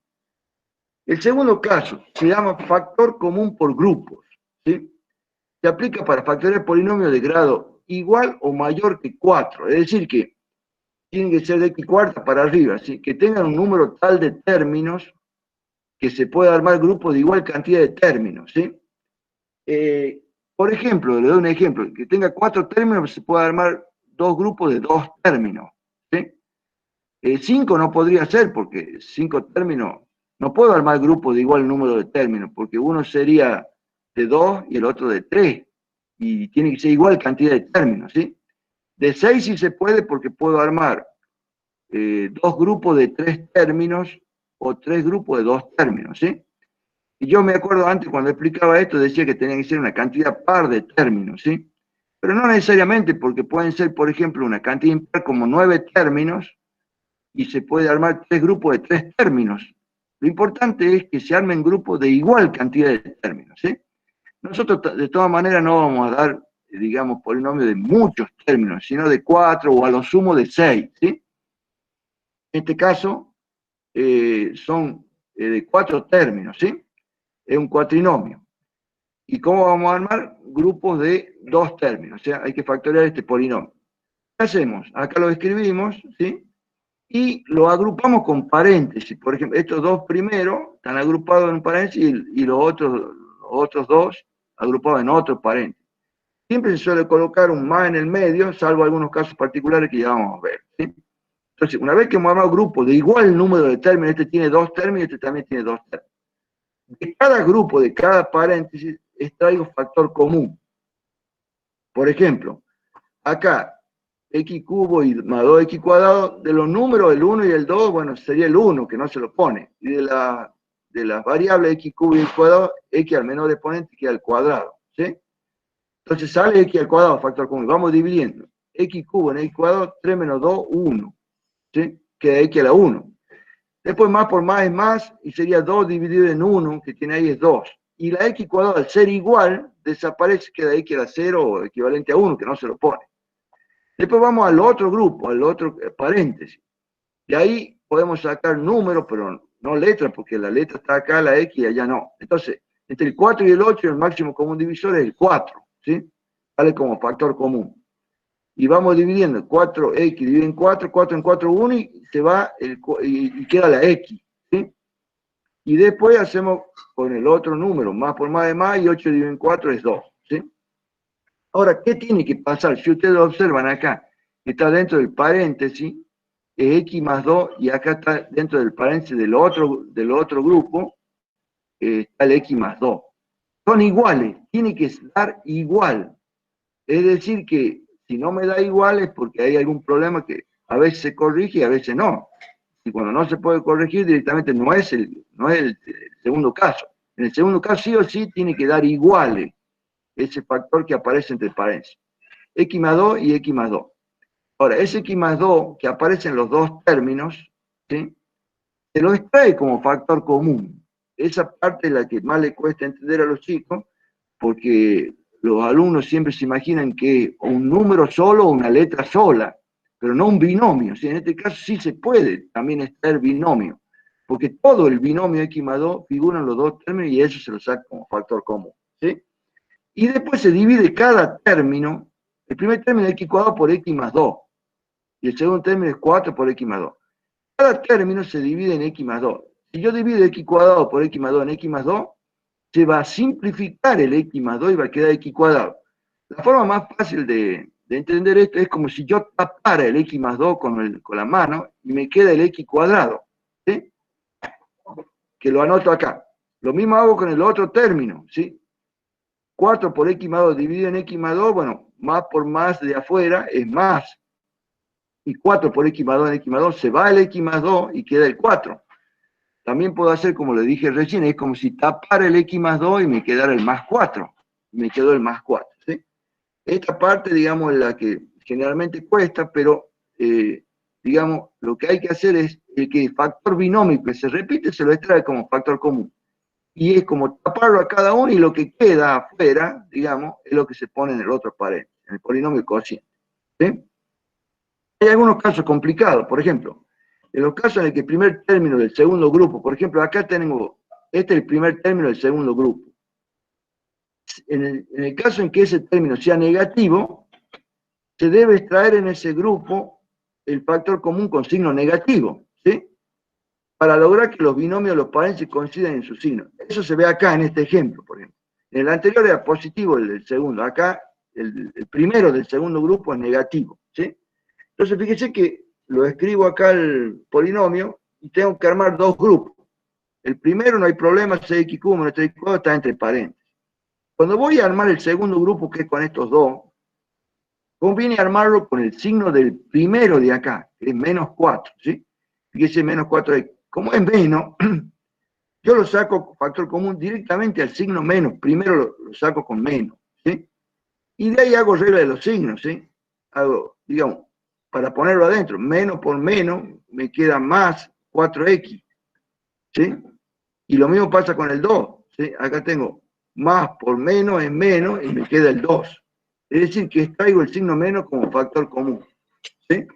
El segundo caso se llama factor común por grupos, ¿sí? Se aplica para factorizar polinomios de grado igual o mayor que 4, es decir que tienen que ser de x cuarta para arriba, ¿sí? Que tengan un número tal de términos que se pueda armar grupos de igual cantidad de términos, ¿sí? Por ejemplo, le doy un ejemplo, que tenga 4 términos, se puede armar 2 grupos de 2 términos, ¿sí? 5 no podría ser, porque 5 términos, no puedo armar grupos de igual número de términos, porque uno sería de 2 y el otro de 3, y tiene que ser igual cantidad de términos, ¿sí? De 6 sí se puede, porque puedo armar 2 grupos de 3 términos o 3 grupos de 2 términos, ¿sí? Y yo me acuerdo antes cuando explicaba esto, decía que tenía que ser una cantidad par de términos, ¿sí? Pero no necesariamente, porque pueden ser, por ejemplo, una cantidad impar como 9 términos, y se puede armar 3 grupos de 3 términos. Lo importante es que se armen grupos de igual cantidad de términos, ¿sí? Nosotros, de todas maneras, no vamos a dar, digamos, polinomios de muchos términos, sino de 4 o a lo sumo de 6, ¿sí? En este caso, son de 4 términos, ¿sí? Es un cuatrinomio. ¿Y cómo vamos a armar? Grupos de 2 términos, o sea, hay que factorizar este polinomio. ¿Qué hacemos? Acá lo escribimos, ¿sí? Y lo agrupamos con paréntesis. Por ejemplo, estos dos primeros están agrupados en un paréntesis y los otros dos agrupados en otro paréntesis. Siempre se suele colocar un más en el medio, salvo algunos casos particulares que ya vamos a ver, ¿sí? Entonces, una vez que hemos armado grupos de igual número de términos, este tiene 2 términos, este también tiene 2 términos. De cada grupo, de cada paréntesis, extraigo factor común. Por ejemplo, acá, x cubo y más 2x cuadrado, de los números, el 1 y el 2, bueno, sería el 1, que no se lo pone. Y de las variables x cubo y x cuadrado, x al menor exponente queda al cuadrado, ¿sí? Entonces sale x al cuadrado, factor común. Vamos dividiendo. X cubo en x cuadrado, 3 menos 2, 1. ¿Sí? Queda x a la 1. Después más por más es más, y sería 2 dividido en 1, que tiene ahí es 2. Y la x cuadrado, al ser igual, desaparece, queda x a la 0, o equivalente a 1, que no se lo pone. Después vamos al otro grupo, al otro paréntesis. Y ahí podemos sacar números, pero no letras, porque la letra está acá, la x, y allá no. Entonces, entre el 4 y el 8, el máximo común divisor es el 4, ¿sí? Vale como factor común. Y vamos dividiendo, 4x divide en 4, 4 en 4, 1, y se va y queda la x, ¿sí? Y después hacemos con el otro número, más por más de más, y 8 dividido en 4 es 2, ¿sí? Ahora, ¿qué tiene que pasar? Si ustedes observan acá, está dentro del paréntesis, es x más 2, y acá está dentro del paréntesis del otro grupo, está el x más 2. Son iguales, tiene que dar igual. Es decir que si no me da igual es porque hay algún problema que a veces se corrige y a veces no. Y cuando no se puede corregir directamente no es el segundo caso. En el segundo caso sí o sí tiene que dar iguales ese factor que aparece entre paréntesis. X más 2 y X más 2. Ahora, ese X más 2 que aparece en los dos términos, ¿sí? Se lo extrae como factor común. Esa parte es la que más le cuesta entender a los chicos, porque los alumnos siempre se imaginan que un número solo o una letra sola, pero no un binomio. ¿Sí? En este caso sí se puede también extraer binomio, porque todo el binomio x más 2 figura en los dos términos y eso se lo saca como factor común. ¿Sí? Y después se divide cada término, el primer término es x cuadrado por x más 2, y el segundo término es 4 por x más 2. Cada término se divide en x más 2. Si yo divido x cuadrado por x más 2 en x más 2, se va a simplificar el x más 2 y va a quedar x cuadrado. La forma más fácil de entender esto es como si yo tapara el x más 2 con la mano y me queda el x cuadrado. ¿Sí? Que lo anoto acá. Lo mismo hago con el otro término. ¿Sí? 4 por x más 2 dividido en x más 2, bueno, más por más de afuera es más. Y 4 por x más 2 en x más 2, se va el x más 2 y queda el 4. También puedo hacer como le dije recién, es como si tapara el x más 2 y me quedara el más 4. Me quedó el más 4. ¿Sí? Esta parte, digamos, es la que generalmente cuesta, pero, digamos, lo que hay que hacer es que el factor binomio que se repite se lo extrae como factor común. Y es como taparlo a cada uno y lo que queda afuera, digamos, es lo que se pone en el otro paréntesis, en el polinomio cociente. ¿Sí? Hay algunos casos complicados, por ejemplo, en los casos en el que el primer término del segundo grupo, por ejemplo, acá tenemos, este es el primer término del segundo grupo. En el caso en que ese término sea negativo, se debe extraer en ese grupo el factor común con signo negativo, ¿sí? Para lograr que los binomios, los paréntesis coincidan en su signo. Eso se ve acá en este ejemplo, por ejemplo. En el anterior era positivo el del segundo, acá el primero del segundo grupo es negativo, ¿sí? Entonces fíjense que lo escribo acá el polinomio y tengo que armar dos grupos. El primero no hay problema, 6x cubo menos 3x cuadrado está entre paréntesis. Cuando voy a armar el segundo grupo, que es con estos dos, conviene armarlo con el signo del primero de acá, que es menos 4, ¿sí? Fíjese, menos 4x. Como es menos, yo lo saco factor común directamente al signo menos. Primero lo saco con menos, ¿sí? Y de ahí hago regla de los signos, ¿sí? Hago, digamos, para ponerlo adentro, menos por menos me queda más 4x, ¿sí? Y lo mismo pasa con el 2, ¿sí? Acá tengo más por menos es menos y me queda el 2. Es decir, que extraigo el signo menos como factor común, ¿sí?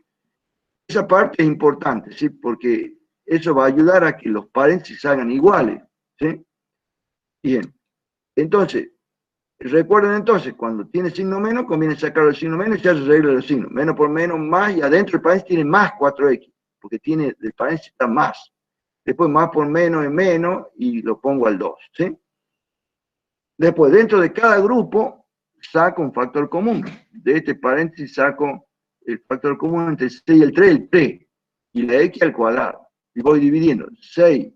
Esa parte es importante, ¿sí? Porque eso va a ayudar a que los paréntesis hagan iguales, ¿sí? Bien, entonces, recuerden entonces, cuando tiene signo menos, conviene sacar el signo menos y se hace regla de los signos. Menos por menos, más, y adentro del paréntesis tiene más 4x, porque tiene, del paréntesis está más. Después más por menos es menos, y lo pongo al 2, ¿sí? Después, dentro de cada grupo, saco un factor común. De este paréntesis saco el factor común entre el 6 y el 3, el 3, y la x al cuadrado. Y voy dividiendo. 6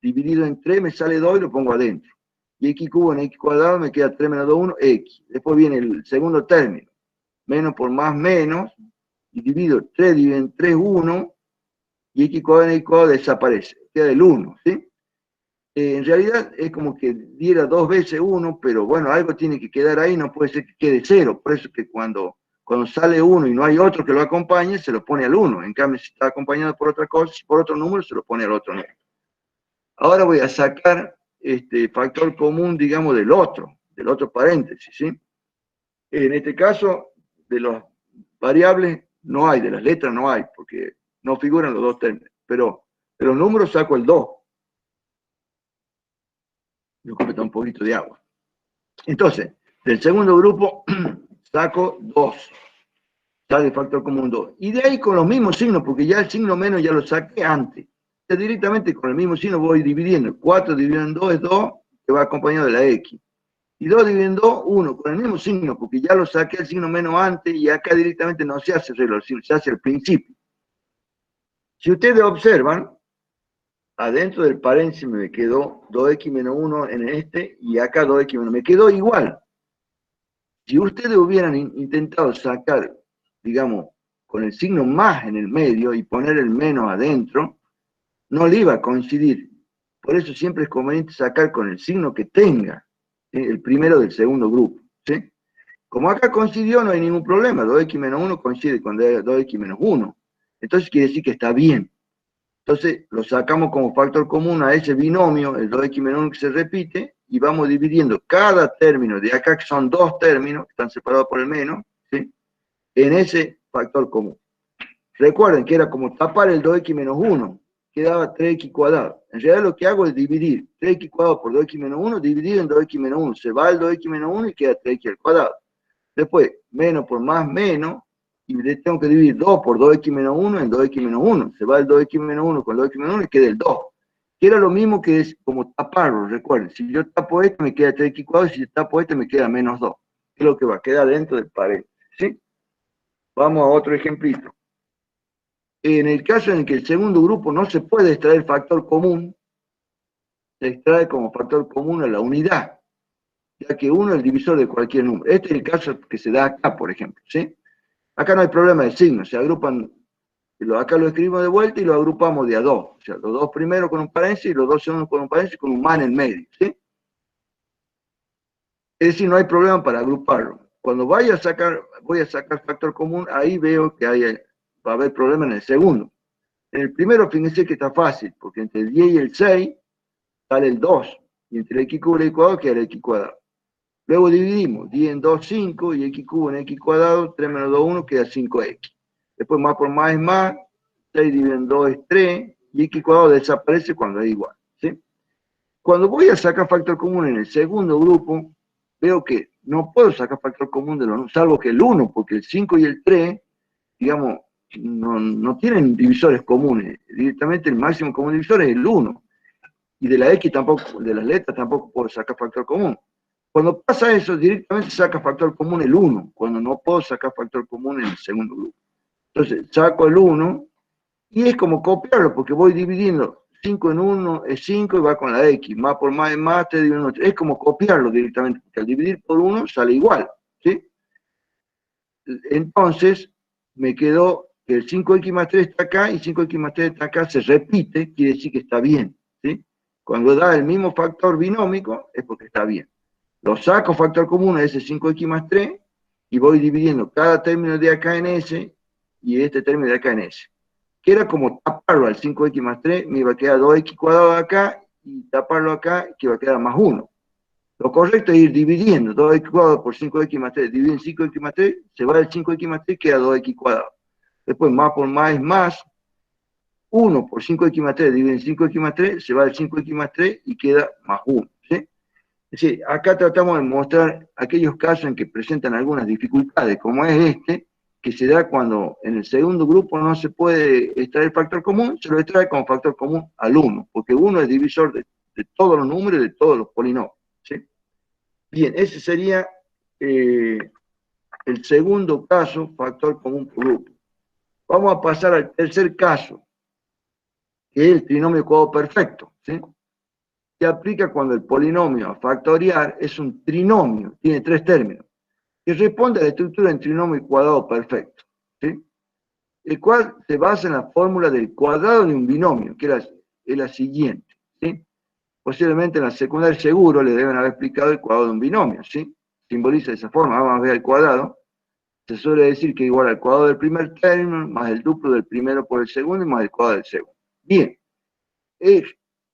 dividido en 3 me sale 2 y lo pongo adentro. Y x cubo en x cuadrado me queda 3 menos 2, 1, x. Después viene el segundo término. Menos por más menos, y divido 3 dividido en 3, 1, y x cuadrado en x cuadrado desaparece, queda el 1, ¿sí? En realidad es como que diera 2 veces 1, pero bueno, algo tiene que quedar ahí, no puede ser que quede 0, por eso que cuando sale 1 y no hay otro que lo acompañe, se lo pone al 1, en cambio si está acompañado por otra cosa, por otro número, se lo pone al otro número. Ahora voy a sacar este factor común, digamos, del otro paréntesis, ¿sí? En este caso, de las variables no hay, de las letras no hay, porque no figuran los dos términos, pero de los números saco el 2. Yo creo que está un poquito de agua. Entonces, del segundo grupo saco 2. Sale el factor común 2. Y de ahí con los mismos signos, porque ya el signo menos ya lo saqué antes. Ya directamente con el mismo signo voy dividiendo. 4 dividido en 2 es 2, que va acompañado de la X. Y 2 dividido en 2, 1, con el mismo signo, porque ya lo saqué el signo menos antes y acá directamente no se hace el reloj, se hace el principio. Si ustedes observan, adentro del paréntesis me quedó 2x menos 1 en este y acá 2x menos, me quedó igual. Si ustedes hubieran intentado sacar, digamos, con el signo más en el medio y poner el menos adentro, no le iba a coincidir. Por eso siempre es conveniente sacar con el signo que tenga, ¿sí? El primero del segundo grupo, ¿sí? Como acá coincidió, no hay ningún problema. 2x menos 1 coincide con 2x menos 1. Entonces quiere decir que está bien. Entonces lo sacamos como factor común a ese binomio, el 2x menos 1 que se repite, y vamos dividiendo cada término de acá, que son 2 términos, que están separados por el menos, ¿sí? En ese factor común. Recuerden que era como tapar el 2x menos 1, quedaba 3x cuadrado. En realidad lo que hago es dividir 3x cuadrado por 2x menos 1, dividido en 2x menos 1. Se va el 2x menos 1 y queda 3x al cuadrado. Después, menos por más menos, y le tengo que dividir 2 por 2x menos 1 en 2x menos 1. Se va el 2x menos 1 con 2x menos 1 y queda el 2. Que era lo mismo que es como taparlo, recuerden. Si yo tapo esto me queda 3x cuadrado, y si yo tapo este me queda menos 2. Es lo que va a quedar dentro del paréntesis, ¿sí? Vamos a otro ejemplito. En el caso en el que el segundo grupo no se puede extraer factor común, se extrae como factor común a la unidad, ya que 1 es el divisor de cualquier número. Este es el caso que se da acá, por ejemplo, ¿sí? Acá no hay problema de signos, se agrupan, acá lo escribimos de vuelta y lo agrupamos de a 2. O sea, los dos primeros con un paréntesis y los dos segundos con un paréntesis con un más en el medio, ¿sí? Es decir, no hay problema para agruparlo. Cuando voy a sacar factor común, ahí veo que va a haber problema en el segundo. En el primero, fíjense que está fácil, porque entre el 10 y el 6 sale el 2, y entre el x cubo y el x cuadrado queda el x cuadrado. Luego dividimos, 10 en 2, 5, y x cubo en x cuadrado, 3 menos 2, 1, queda 5x. Después más por más es más, 6 dividido en 2 es 3, y x cuadrado desaparece cuando es igual, ¿sí? Cuando voy a sacar factor común en el segundo grupo, veo que no puedo sacar factor común de los números, salvo que el 1, porque el 5 y el 3, digamos, no tienen divisores comunes. Directamente el máximo común divisor es el 1. Y de la X tampoco, de las letras tampoco puedo sacar factor común. Cuando pasa eso, directamente saca factor común el 1, cuando no puedo sacar factor común en el segundo grupo. Entonces, saco el 1, y es como copiarlo, porque voy dividiendo 5 en 1 es 5 y va con la X, más por más es más, 3 dividido en 8. Es como copiarlo directamente, porque al dividir por 1 sale igual, ¿sí? Entonces, me quedó que el 5x más 3 está acá y 5x más 3 está acá, se repite, quiere decir que está bien, ¿sí? Cuando da el mismo factor binómico, es porque está bien. Lo saco factor común a ese 5x más 3 y voy dividiendo cada término de acá en S y este término de acá en S. Que era como taparlo al 5x más 3, me iba a quedar 2x cuadrado acá y taparlo acá, que iba a quedar más 1. Lo correcto es ir dividiendo 2x cuadrado por 5x más 3, dividir 5x más 3, se va el 5x más 3, queda 2x cuadrado. Después más por más es más, 1 por 5x más 3, dividir 5x más 3, se va el 5x más 3 y queda más 1, ¿sí? Es decir, acá tratamos de mostrar aquellos casos en que presentan algunas dificultades, como es este, que se da cuando en el segundo grupo no se puede extraer factor común, se lo extrae como factor común al 1, porque 1 es divisor de todos los números y de todos los polinomios, ¿sí? Bien, ese sería el segundo caso, factor común por grupo. Vamos a pasar al tercer caso, que es el trinomio cuadrado perfecto, ¿sí? Se aplica cuando el polinomio a factoriar es un trinomio, tiene 3 términos, que responde a la estructura en trinomio cuadrado perfecto, ¿sí? el cual se basa en la fórmula del cuadrado de un binomio, que es la siguiente, ¿sí? Posiblemente en la secundaria seguro le deben haber explicado el cuadrado de un binomio, ¿sí? Simboliza de esa forma, vamos a ver el cuadrado. Se suele decir que es igual al cuadrado del primer término, más el duplo del primero por el segundo, y más el cuadrado del segundo. Bien,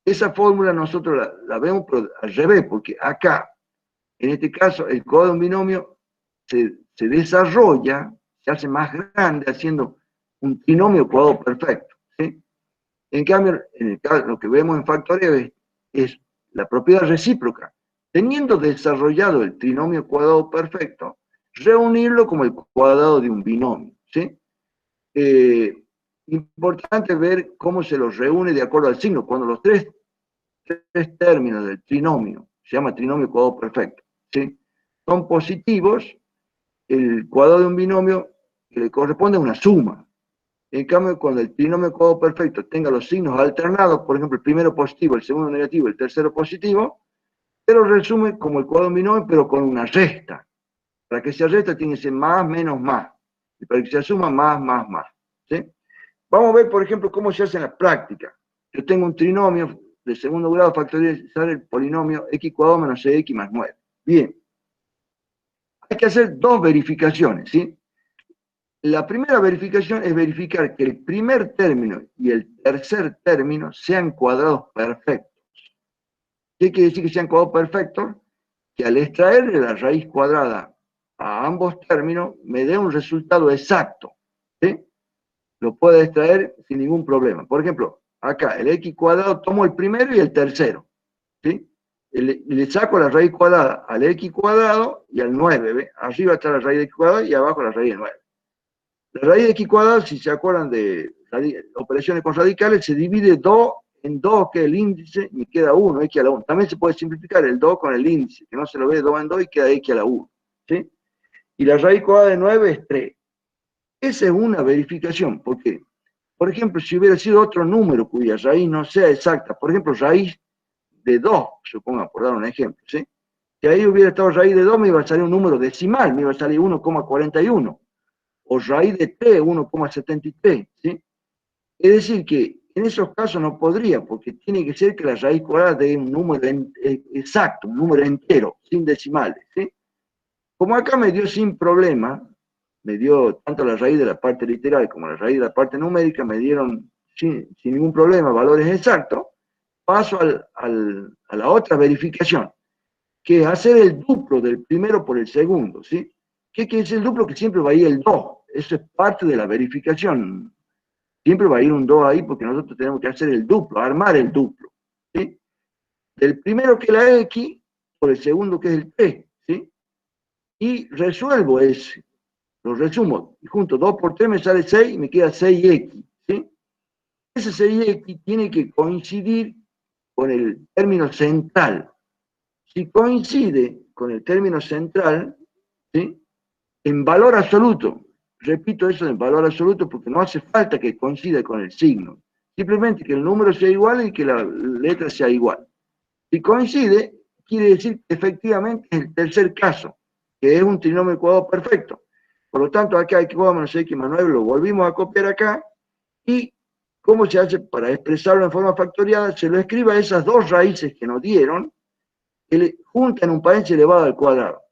esa fórmula nosotros la vemos pero al revés, porque acá, en este caso, el cuadrado de un binomio se desarrolla, se hace más grande haciendo un trinomio cuadrado perfecto, ¿sí? En cambio, en el caso, lo que vemos en factoreo es la propiedad recíproca. Teniendo desarrollado el trinomio cuadrado perfecto, reunirlo como el cuadrado de un binomio, ¿sí? Importante ver cómo se los reúne de acuerdo al signo. Cuando los tres términos del trinomio, se llama trinomio cuadrado perfecto, ¿sí?, son positivos, el cuadrado de un binomio que le corresponde a una suma. En cambio, cuando el trinomio cuadrado perfecto tenga los signos alternados, por ejemplo, el primero positivo, el segundo negativo, el tercero positivo, se lo resume como el cuadrado de un binomio, pero con una resta. Para que sea resta tiene que ser más, menos, más. Y para que sea suma, más, más, más. ¿Sí? Vamos a ver, por ejemplo, cómo se hace en la práctica. Yo tengo un trinomio de segundo grado, factorizar el polinomio x cuadrado menos cx más 9. Bien. Hay que hacer dos verificaciones, ¿sí? La primera verificación es verificar que el primer término y el tercer término sean cuadrados perfectos. ¿Qué quiere decir que sean cuadrados perfectos? Que al extraerle la raíz cuadrada a ambos términos me dé un resultado exacto, ¿sí? Lo puedo extraer sin ningún problema. Por ejemplo, acá el x cuadrado tomo el primero y el tercero, ¿sí? Le saco la raíz cuadrada al x cuadrado y al 9, ¿ve? Arriba está la raíz de x cuadrado y abajo la raíz de 9. La raíz de x cuadrado, si se acuerdan de operaciones con radicales, se divide en 2, que es el índice, y queda 1, x a la 1. También se puede simplificar el 2 con el índice, que no se lo ve 2 en 2 y queda x a la 1, ¿sí? Y la raíz cuadrada de 9 es 3. Esa es una verificación, porque, por ejemplo, si hubiera sido otro número cuya raíz no sea exacta, por ejemplo, raíz de 2, suponga, por dar un ejemplo, ¿sí? Si ahí hubiera estado raíz de 2, me iba a salir un número decimal, me iba a salir 1,41. O raíz de 3, 1,73, ¿sí? Es decir, que en esos casos no podría, porque tiene que ser que la raíz cuadrada dé un número exacto, un número entero, sin decimales, ¿sí? Como acá me dio sin problema, me dio tanto la raíz de la parte literal como la raíz de la parte numérica, me dieron sin ningún problema valores exactos, paso a la otra verificación, que es hacer el duplo del primero por el segundo, ¿sí? ¿Qué quiere decir el duplo? Que siempre va a ir el 2. Eso es parte de la verificación. Siempre va a ir un 2 ahí porque nosotros tenemos que hacer el duplo, armar el duplo, ¿sí? Del primero que es la x por el segundo que es el 3, ¿sí? Y resuelvo ese. Lo resumo. Y junto 2 por 3 me sale 6 y me queda 6x, ¿sí? Ese 6x tiene que coincidir con el término central. Si coincide con el término central, ¿sí?, en valor absoluto, repito eso en valor absoluto porque no hace falta que coincida con el signo, simplemente que el número sea igual y que la letra sea igual. Si coincide, quiere decir que efectivamente es el tercer caso, que es un trinomio cuadrado perfecto. Por lo tanto, acá x cuadrado menos x más 9 lo volvimos a copiar acá, y ¿cómo se hace para expresarlo en forma factoriada? Se lo escribe a esas dos raíces que nos dieron, que le juntan un paréntesis elevado al cuadrado.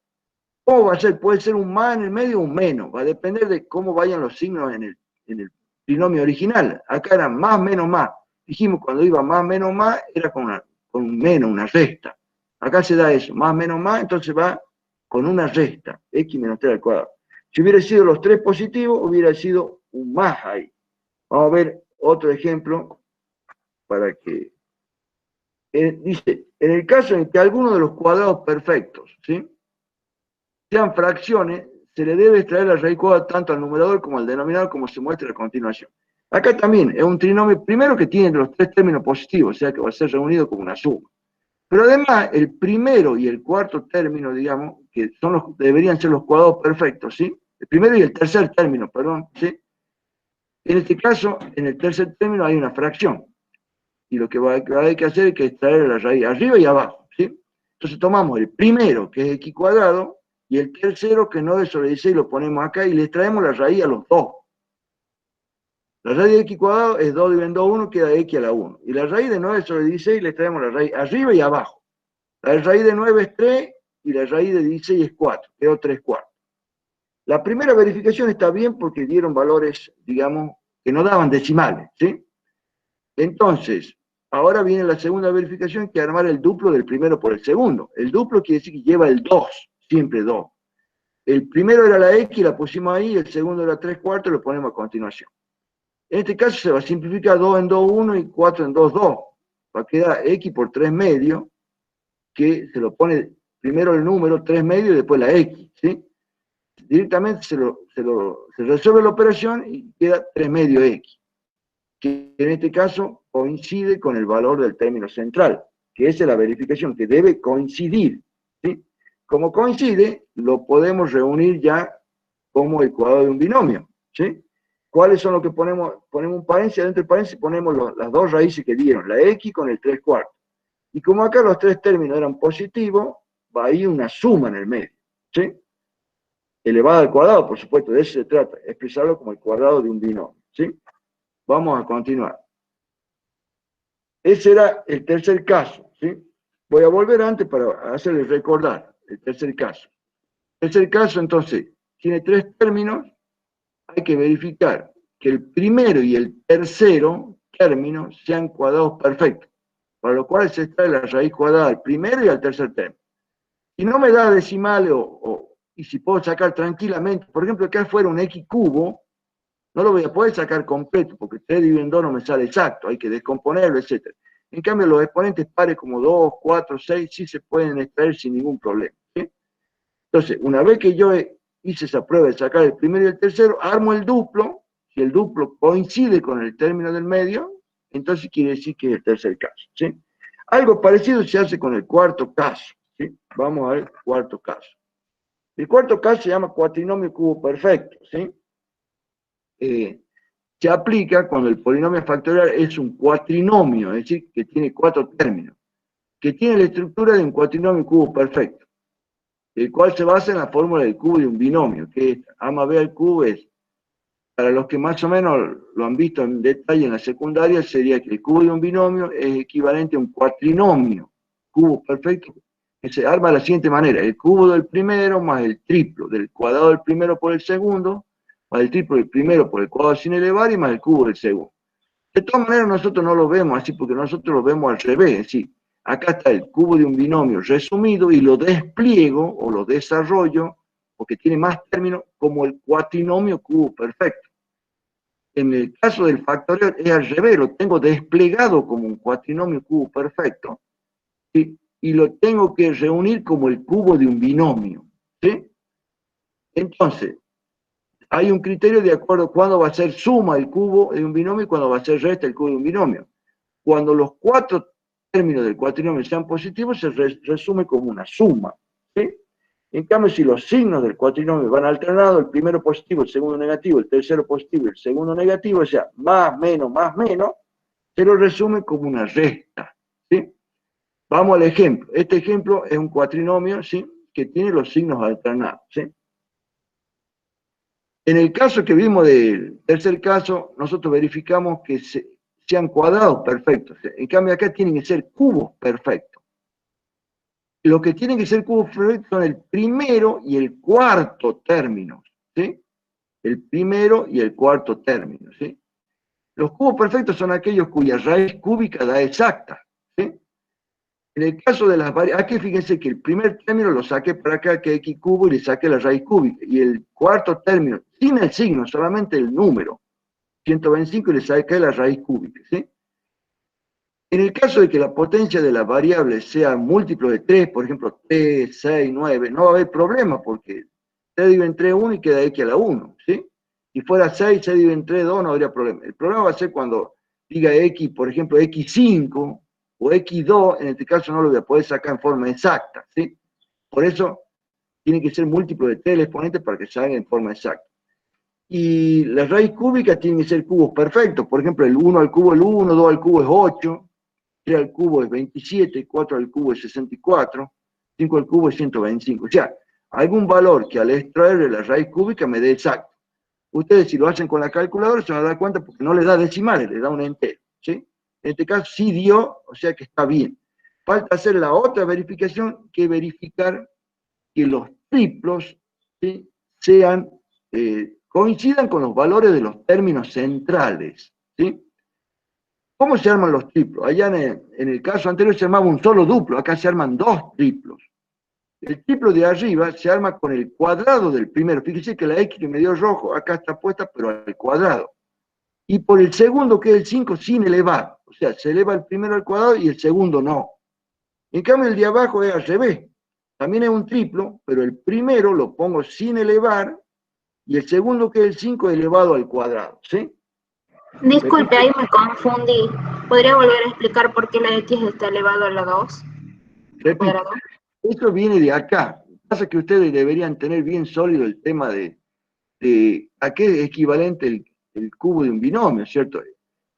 ¿Cómo va a ser? Puede ser un más en el medio o un menos. Va a depender de cómo vayan los signos en el trinomio original. Acá era más, menos, más. Dijimos cuando iba más, menos, más, era con un menos, una resta. Acá se da eso, más, menos, más, entonces va con una resta, x menos 3 al cuadrado. Si hubiera sido los 3 positivos, hubiera sido un más ahí. Vamos a ver otro ejemplo para que... dice, en el caso en que alguno de los cuadrados perfectos, ¿sí?, sean fracciones, se le debe extraer la raíz cuadrada tanto al numerador como al denominador, como se muestra a continuación. Acá también es un trinomio, primero que tiene los tres términos positivos, o sea que va a ser reunido como una suma. Pero además, el primero y el cuarto término, digamos, que son deberían ser los cuadrados perfectos, ¿sí? El primero y el tercer término, perdón, ¿sí? En este caso, en el tercer término hay una fracción. Y lo que hay que hacer es que extraer la raíz arriba y abajo, ¿sí? Entonces tomamos el primero, que es x cuadrado, y el tercero, que es 9 sobre 16, lo ponemos acá y le traemos la raíz a los dos. La raíz de x cuadrado es 2 dividido en 2, 1, queda x a la 1. Y la raíz de 9 sobre 16 le traemos la raíz arriba y abajo. La raíz de 9 es 3 y la raíz de 16 es 4, quedó 3 cuartos. La primera verificación está bien porque dieron valores, digamos, que no daban decimales, ¿sí? Entonces, ahora viene la segunda verificación, que es armar el duplo del primero por el segundo. El duplo quiere decir que lleva el 2, siempre 2. El primero era la x, la pusimos ahí, el segundo era 3 cuartos, lo ponemos a continuación. En este caso se va a simplificar 2 en 2, 1 y 4 en 2, 2. Va a quedar x por 3 medios, que se lo pone primero el número 3 medios y después la x, ¿sí? Directamente se resuelve la operación y queda 3 medios x, que en este caso coincide con el valor del término central, que esa es la verificación, que debe coincidir, ¿sí? Como coincide, lo podemos reunir ya como el cuadrado de un binomio, ¿sí? ¿Cuáles son los que ponemos? Ponemos un paréntesis, dentro del paréntesis ponemos las dos raíces que dieron, la x con el 3 cuartos. Y como acá los tres términos eran positivos, va a ir una suma en el medio, ¿sí? Elevada al cuadrado, por supuesto, de eso se trata, expresarlo como el cuadrado de un binomio, ¿sí? Vamos a continuar. Ese era el tercer caso, ¿sí? Voy a volver antes para hacerles recordar el tercer caso. El tercer caso, entonces, tiene tres términos. Hay que verificar que el primero y el tercero término sean cuadrados perfectos, para lo cual se extrae la raíz cuadrada al primero y al tercer término. Si no me da decimales y si puedo sacar tranquilamente, por ejemplo, acá fuera un x cubo, no lo voy a poder sacar completo, porque 3 dividido en 2 no me sale exacto, hay que descomponerlo, etc. En cambio, los exponentes pares como 2, 4, 6, sí se pueden extraer sin ningún problema, ¿sí? Entonces, una vez que yo hice esa prueba de sacar el primero y el tercero, armo el duplo. Si el duplo coincide con el término del medio, entonces quiere decir que es el tercer caso, ¿sí? Algo parecido se hace con el cuarto caso, ¿sí? Vamos a ver el cuarto caso. El cuarto caso se llama cuatrinomio cubo perfecto, ¿sí? Se aplica cuando el polinomio factorial es un cuatrinomio, es decir, que tiene 4 términos, que tiene la estructura de un cuatrinomio cubo perfecto, el cual se basa en la fórmula del cubo de un binomio, que es A más B al cubo es, para los que más o menos lo han visto en detalle en la secundaria, sería que el cubo de un binomio es equivalente a un cuatrinomio cubo perfecto, que se arma de la siguiente manera: el cubo del primero más el triplo del cuadrado del primero por el segundo, más el triplo del primero por el cuadrado sin elevar y más el cubo del segundo. De todas maneras nosotros no lo vemos así, porque nosotros lo vemos al revés, es decir, acá está el cubo de un binomio resumido y lo despliego o lo desarrollo, porque tiene más términos, como el cuatrinomio cubo perfecto. En el caso del factorial es al revés, lo tengo desplegado como un cuatrinomio cubo perfecto, ¿sí? Y lo tengo que reunir como el cubo de un binomio, ¿sí? Entonces, hay un criterio de acuerdo a cuándo va a ser suma el cubo de un binomio y cuándo va a ser resta el cubo de un binomio. Cuando los 4 términos del cuatrinomio sean positivos, se resume como una suma, ¿sí? En cambio, si los signos del cuatrinomio van alternados, el primero positivo, el segundo negativo, el tercero positivo y el segundo negativo, o sea, más, menos, se lo resume como una resta, ¿sí? Vamos al ejemplo. Este ejemplo es un cuatrinomio, ¿sí?, que tiene los signos alternados, ¿sí? En el caso que vimos del tercer caso, nosotros verificamos que sean cuadrados perfectos. En cambio, acá tienen que ser cubos perfectos. Lo que tienen que ser cubos perfectos son el primero y el cuarto términos, ¿sí? El primero y el cuarto término, ¿sí? Los cubos perfectos son aquellos cuya raíz cúbica da exacta, ¿sí? En el caso de las variables, aquí fíjense que el primer término lo saqué para acá, que es x cubo, y le saqué la raíz cúbica. Y el cuarto término, sin el signo, solamente el número, 125, y le saqué la raíz cúbica, ¿sí? En el caso de que la potencia de las variables sea múltiplo de 3, por ejemplo, 3, 6, 9, no va a haber problema, porque 3 divide en 3, 1 y queda x a la 1, ¿sí? Si fuera 6, 6 divide en 3, 2, no habría problema. El problema va a ser cuando diga x, por ejemplo, x5 o x2, en este caso no lo voy a poder sacar en forma exacta, ¿sí? Por eso tiene que ser múltiplo de 3 el exponente para que salga en forma exacta. Y las raíz cúbicas tienen que ser cubos perfectos, por ejemplo, el 1 al cubo es 1, 2 al cubo es 8, 3 al cubo es 27, 4 al cubo es 64, 5 al cubo es 125. O sea, algún valor que al extraer de la raíz cúbica me dé exacto. Ustedes si lo hacen con la calculadora se van a dar cuenta porque no le da decimales, le da un entero, ¿sí? En este caso sí dio, o sea que está bien. Falta hacer la otra verificación, que verificar que los triplos, ¿sí?, coincidan con los valores de los términos centrales, ¿sí? ¿Cómo se arman los triplos? Allá en el caso anterior se armaba un solo duplo, acá se arman dos triplos. El triplo de arriba se arma con el cuadrado del primero. Fíjense que la X que me dio rojo acá está puesta, pero al cuadrado. Y por el segundo, que es el 5, sin elevar. O sea, se eleva el primero al cuadrado y el segundo no. En cambio, el de abajo es al revés. También es un triplo, pero el primero lo pongo sin elevar y el segundo, que es el 5, elevado al cuadrado. ¿Sí? Disculpe, ahí me confundí. ¿Podría volver a explicar por qué la X está elevado a la 2? Repito, esto viene de acá. Pasa que ustedes deberían tener bien sólido el tema de a qué es equivalente el cubo de un binomio, ¿cierto?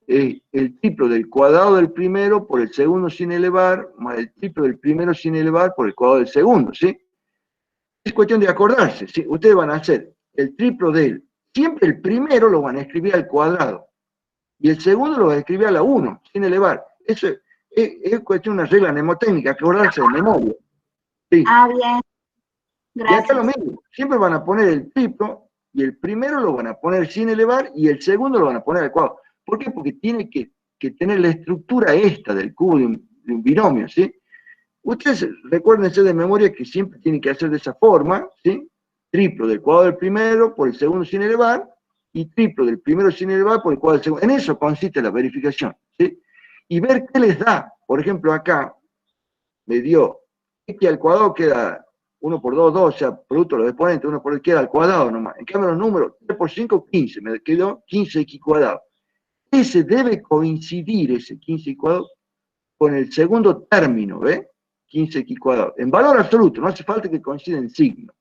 Es el triplo del cuadrado del primero por el segundo sin elevar, más el triplo del primero sin elevar por el cuadrado del segundo, ¿sí? Es cuestión de acordarse, ¿sí? Ustedes van a hacer el triplo de él. Siempre el primero lo van a escribir al cuadrado y el segundo lo van a escribir a la 1, sin elevar. Eso es cuestión de una regla mnemotécnica, acordarse de memoria. ¿Sí? Ah, bien. Y acá lo Gracias. mismo, siempre van a poner el triplo y el primero lo van a poner sin elevar y el segundo lo van a poner al cuadrado. ¿Por qué? Porque tiene que tener la estructura esta del cubo de un binomio, ¿sí? Ustedes recuérdense de memoria que siempre tienen que hacer de esa forma, ¿sí? Triplo del cuadrado del primero por el segundo sin elevar y triplo del primero sin elevar por el cuadrado del segundo. En eso consiste la verificación, ¿sí? Y ver qué les da. Por ejemplo, acá me dio x al cuadrado queda 1 por 2, 2, o sea, producto de los exponentes, 1 por 2 queda al cuadrado nomás. En cambio, los números, 3 por 5, 15, me quedó 15x cuadrado. Ese debe coincidir, ese 15x cuadrado, con el segundo término, ¿ve? 15x cuadrado. En valor absoluto, no hace falta que coincida en signo.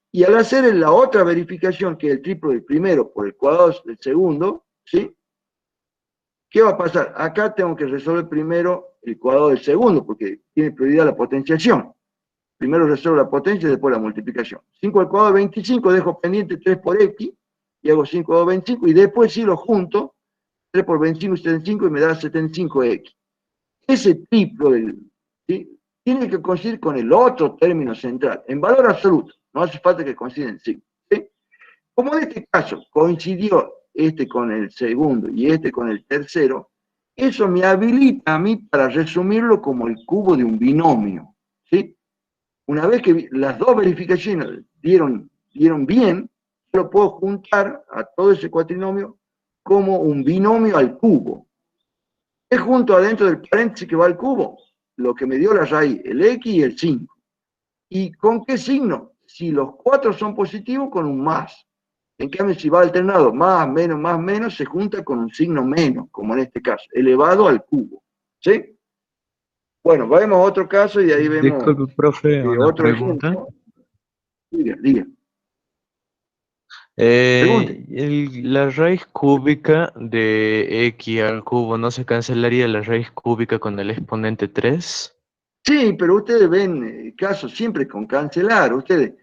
Y al hacer la otra verificación, que es el triplo del primero por el cuadrado del segundo, ¿sí? ¿Qué va a pasar? Acá tengo que resolver primero el cuadrado del segundo, porque tiene prioridad la potenciación. Primero resuelvo la potencia y después la multiplicación. 5 al cuadrado de 25, dejo pendiente 3 por x, y hago 5 al cuadrado de 25, y después sí lo junto, 3 por 25 y 75, y me da 75x. Ese triplo ¿sí?, tiene que coincidir con el otro término central, en valor absoluto, no hace falta que coincida en signo. ¿Sí? Como en este caso coincidió este con el segundo y este con el tercero, eso me habilita a mí para resumirlo como el cubo de un binomio. ¿Sí? Una vez que las dos verificaciones dieron bien, yo lo puedo juntar a todo ese cuatrinomio como un binomio al cubo. ¿Qué junto adentro del paréntesis que va al cubo? Lo que me dio la raíz, el x y el 5. ¿Y con qué signo? Si los 4 son positivos, con un más. En cambio, si va alternado más, menos, se junta con un signo menos, como en este caso, elevado al cubo. ¿Sí? Bueno, vemos otro caso y ahí vemos Disculpe, profe, una otro pregunta. ejemplo. Diga. La raíz cúbica de x al cubo, ¿no se cancelaría la raíz cúbica con el exponente 3? Sí, pero ustedes ven casos siempre con cancelar. Ustedes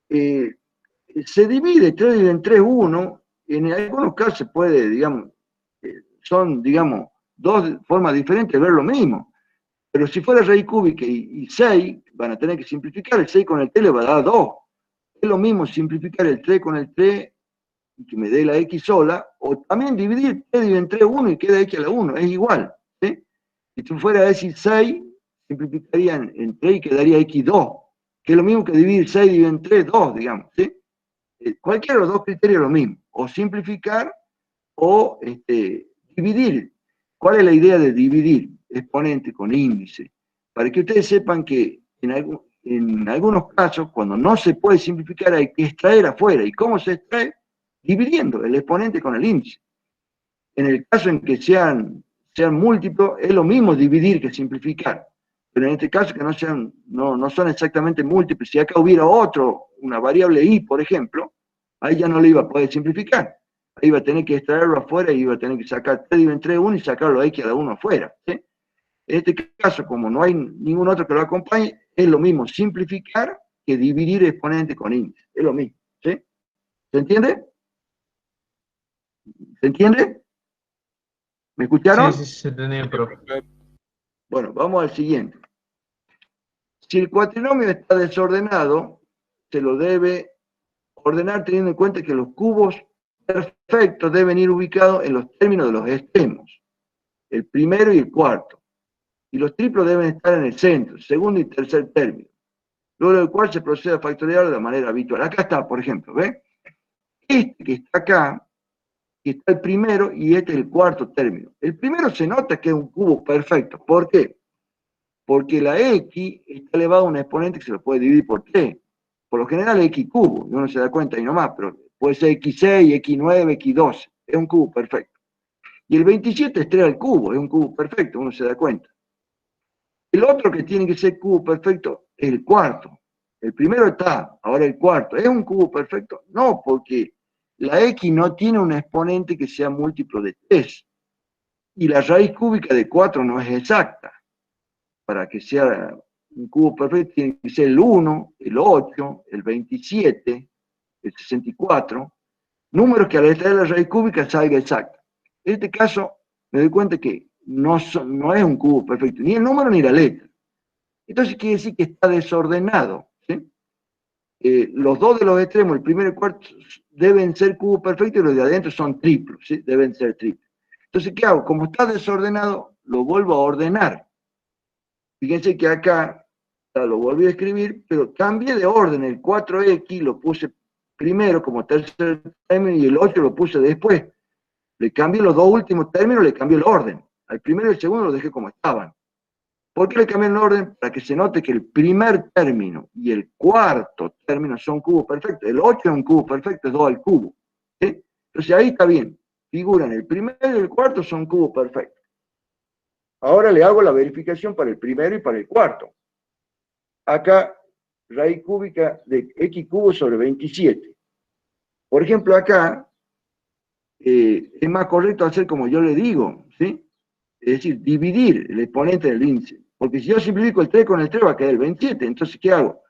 se divide 3 en 3, 1. En algunos casos se puede, digamos, son, digamos, dos formas diferentes de ver lo mismo. Pero si fuera raíz cúbica y 6, van a tener que simplificar. El 6 con el 3 le va a dar 2. Es lo mismo simplificar el 3 con el 3 y que me dé la x sola, o también dividir 3 en 3, 1 y queda x a la 1. Es igual. ¿Sí? Si tú fuera a decir 6, simplificarían en 3 y quedaría x2, que es lo mismo que dividir 6 en 3, 2, digamos. ¿Sí? Cualquiera de los dos criterios es lo mismo, o simplificar o dividir. ¿Cuál es la idea de dividir exponente con índice? Para que ustedes sepan que en algunos casos, cuando no se puede simplificar, hay que extraer afuera. ¿Y cómo se extrae? Dividiendo el exponente con el índice. En el caso en que sean múltiplos, es lo mismo dividir que simplificar. Pero en este caso que no son exactamente múltiples, si acá hubiera una variable y, por ejemplo, ahí ya no le iba a poder simplificar. Ahí iba a tener que extraerlo afuera y iba a tener que sacar 3 en 3, 1 y sacarlo a x a la 1 afuera. ¿Sí? En este caso, como no hay ningún otro que lo acompañe, es lo mismo simplificar que dividir exponente con índice. Es lo mismo. ¿Sí? ¿Se entiende? ¿Se entiende? ¿Me escucharon? Sí, se tenía, profe. Bueno, vamos al siguiente. Si el cuatrinomio está desordenado, se lo debe ordenar teniendo en cuenta que los cubos perfectos deben ir ubicados en los términos de los extremos, el primero y el cuarto. Y los triplos deben estar en el centro, segundo y tercer término. Luego del cual se procede a factorizar de la manera habitual. Acá está, por ejemplo, ¿ve? Este que está acá, que está el primero y este es el cuarto término. El primero se nota que es un cubo perfecto. ¿Por qué? Porque la X está elevada a un exponente que se lo puede dividir por 3. Por lo general es X cubo, y uno se da cuenta ahí nomás, pero puede ser X6, X9, X12. Es un cubo perfecto. Y el 27 es 3 al cubo, es un cubo perfecto, uno se da cuenta. El otro que tiene que ser cubo perfecto es el cuarto. El primero está, ahora el cuarto. ¿Es un cubo perfecto? No, porque la X no tiene un exponente que sea múltiplo de 3. Y la raíz cúbica de 4 no es exacta. Para que sea un cubo perfecto tiene que ser el 1, el 8, el 27, el 64, números que al extraer la raíz cúbica salga exacta. En este caso, me doy cuenta que no es un cubo perfecto, ni el número ni la letra. Entonces quiere decir que está desordenado. ¿Sí? Los dos de los extremos, el primero y el cuarto, deben ser cubos perfectos y los de adentro son triplos, ¿sí? Deben ser triplos. Entonces, ¿qué hago? Como está desordenado, lo vuelvo a ordenar. Fíjense que acá, lo volví a escribir, pero cambié de orden. El 4X lo puse primero como tercer término y el 8 lo puse después. Le cambié los dos últimos términos, le cambié el orden. Al primero y el segundo los dejé como estaban. ¿Por qué le cambié el orden? Para que se note que el primer término y el cuarto término son cubos perfectos. El 8 es un cubo perfecto, es 2 al cubo. ¿Sí? Entonces ahí está bien. Figuran el primero y el cuarto son cubos perfectos. Ahora le hago la verificación para el primero y para el cuarto. Acá, raíz cúbica de X cubo sobre 27. Por ejemplo, acá, es más correcto hacer como yo le digo, ¿sí? Es decir, dividir el exponente del índice. Porque si yo simplifico el 3 con el 3 va a quedar el 27. Entonces, ¿qué hago?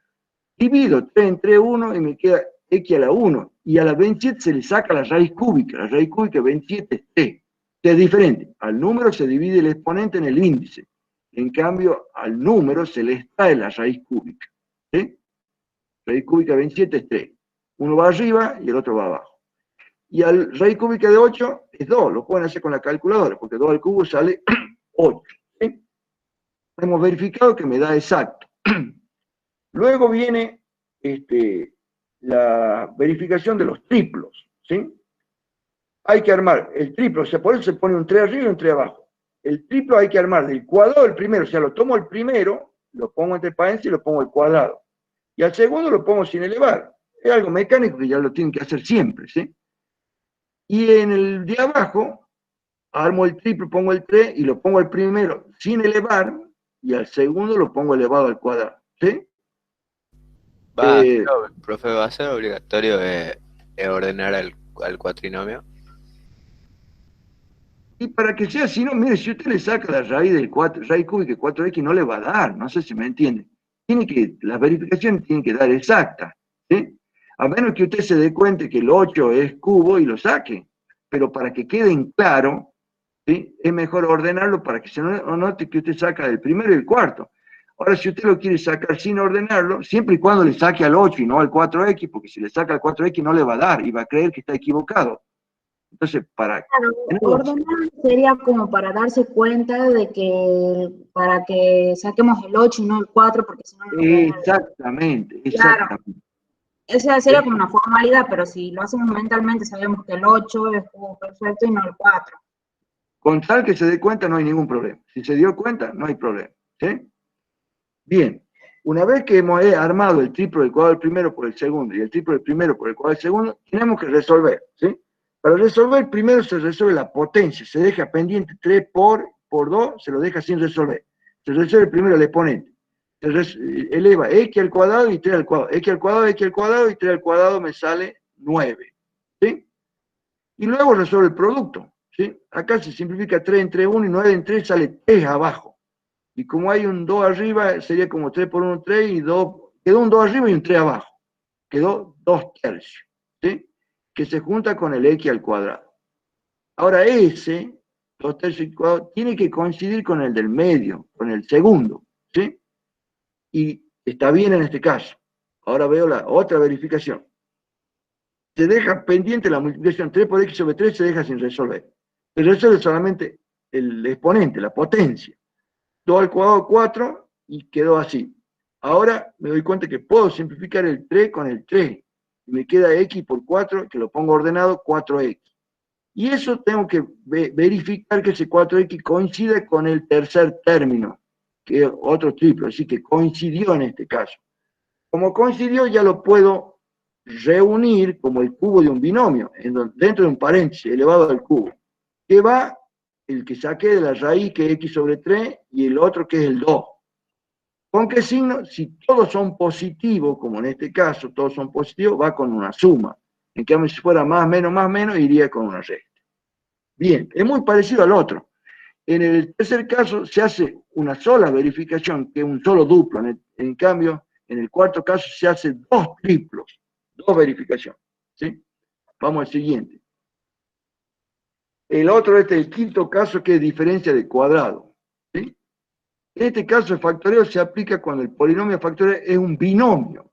Divido 3 entre 1 y me queda X a la 1. Y a la 27 se le saca la raíz cúbica. La raíz cúbica de 27 es 3. Es diferente. Al número se divide el exponente en el índice. En cambio, al número se le extrae la raíz cúbica. ¿Sí? Raíz cúbica de 27 es 3. Uno va arriba y el otro va abajo. Y al raíz cúbica de 8 es 2. Lo pueden hacer con la calculadora, porque 2 al cubo sale 8. ¿Sí? Hemos verificado que me da exacto. Luego viene la verificación de los triplos. ¿Sí? Hay que armar el triplo, o sea, por eso se pone un 3 arriba y un 3 abajo. El triplo hay que armar del cuadrado del primero, o sea, lo tomo el primero, lo pongo entre paréntesis y lo pongo al cuadrado. Y al segundo lo pongo sin elevar. Es algo mecánico que ya lo tienen que hacer siempre, ¿sí? Y en el de abajo, armo el triplo, pongo el 3 y lo pongo al primero sin elevar, y al segundo lo pongo elevado al cuadrado, ¿sí? Profe, ¿va a ser obligatorio ordenar al cuatrinomio? Y para que sea así, no, mire, si usted le saca la raíz del 4, raíz cúbica de 4x no le va a dar, no sé si me entiende. Las verificaciones tienen que dar exactas, ¿sí? A menos que usted se dé cuenta que el 8 es cubo y lo saque. Pero para que queden claro, ¿sí? Es mejor ordenarlo para que se note que usted saca del primero y el cuarto. Ahora, si usted lo quiere sacar sin ordenarlo, siempre y cuando le saque al 8 y no al 4x, porque si le saca al 4x no le va a dar y va a creer que está equivocado. Entonces, claro, ordenar sería como para darse cuenta de que, para que saquemos el 8 y no el 4, porque si no... Exactamente, exactamente. Claro. Esa sería como una formalidad, pero si lo hacemos mentalmente sabemos que el 8 es como perfecto y no el 4. Con tal que se dé cuenta no hay ningún problema. Si se dio cuenta, no hay problema. ¿Sí? Bien, una vez que hemos armado el triplo del cuadrado del primero por el segundo y el triplo del primero por el cuadrado del segundo, tenemos que resolver. ¿Sí? Para resolver, primero se resuelve la potencia. Se deja pendiente 3 por 2, se lo deja sin resolver. Se resuelve primero el exponente. Se eleva x al cuadrado y 3 al cuadrado. X al cuadrado, x al cuadrado y 3 al cuadrado me sale 9. ¿Sí? Y luego resuelve el producto. ¿Sí? Acá se simplifica 3 entre 1 y 9 entre 3 sale 3 abajo. Y como hay un 2 arriba, sería como 3 por 1, 3 y 2. Quedó un 2 arriba y un 3 abajo. Quedó 2 tercios. ¿Sí? Que se junta con el x al cuadrado. Ahora ese, 2/3 x cuadrado, tiene que coincidir con el del medio, con el segundo, ¿sí? Y está bien en este caso. Ahora veo la otra verificación. Se deja pendiente la multiplicación 3 por x sobre 3, se deja sin resolver. Se resuelve solamente el exponente, la potencia. 2 al cuadrado 4 y quedó así. Ahora me doy cuenta que puedo simplificar el 3 con el 3. Y me queda x por 4, que lo pongo ordenado, 4x. Y eso tengo que verificar que ese 4x coincide con el tercer término, que es otro triplo, así que coincidió en este caso. Como coincidió, ya lo puedo reunir como el cubo de un binomio, dentro de un paréntesis elevado al cubo, que va el que saqué de la raíz, que es x sobre 3, y el otro que es el 2. ¿Con qué signo? Si todos son positivos, como en este caso, todos son positivos, va con una suma. En cambio, si fuera más, menos, iría con una resta. Bien, es muy parecido al otro. En el tercer caso se hace una sola verificación, que es un solo duplo. En cambio, en el cuarto caso se hace 2 triplos, 2 verificaciones. ¿Sí? Vamos al siguiente. El otro, el quinto caso, que es diferencia de cuadrado. ¿Sí? En este caso, el factoreo se aplica cuando el polinomio factorial es un binomio,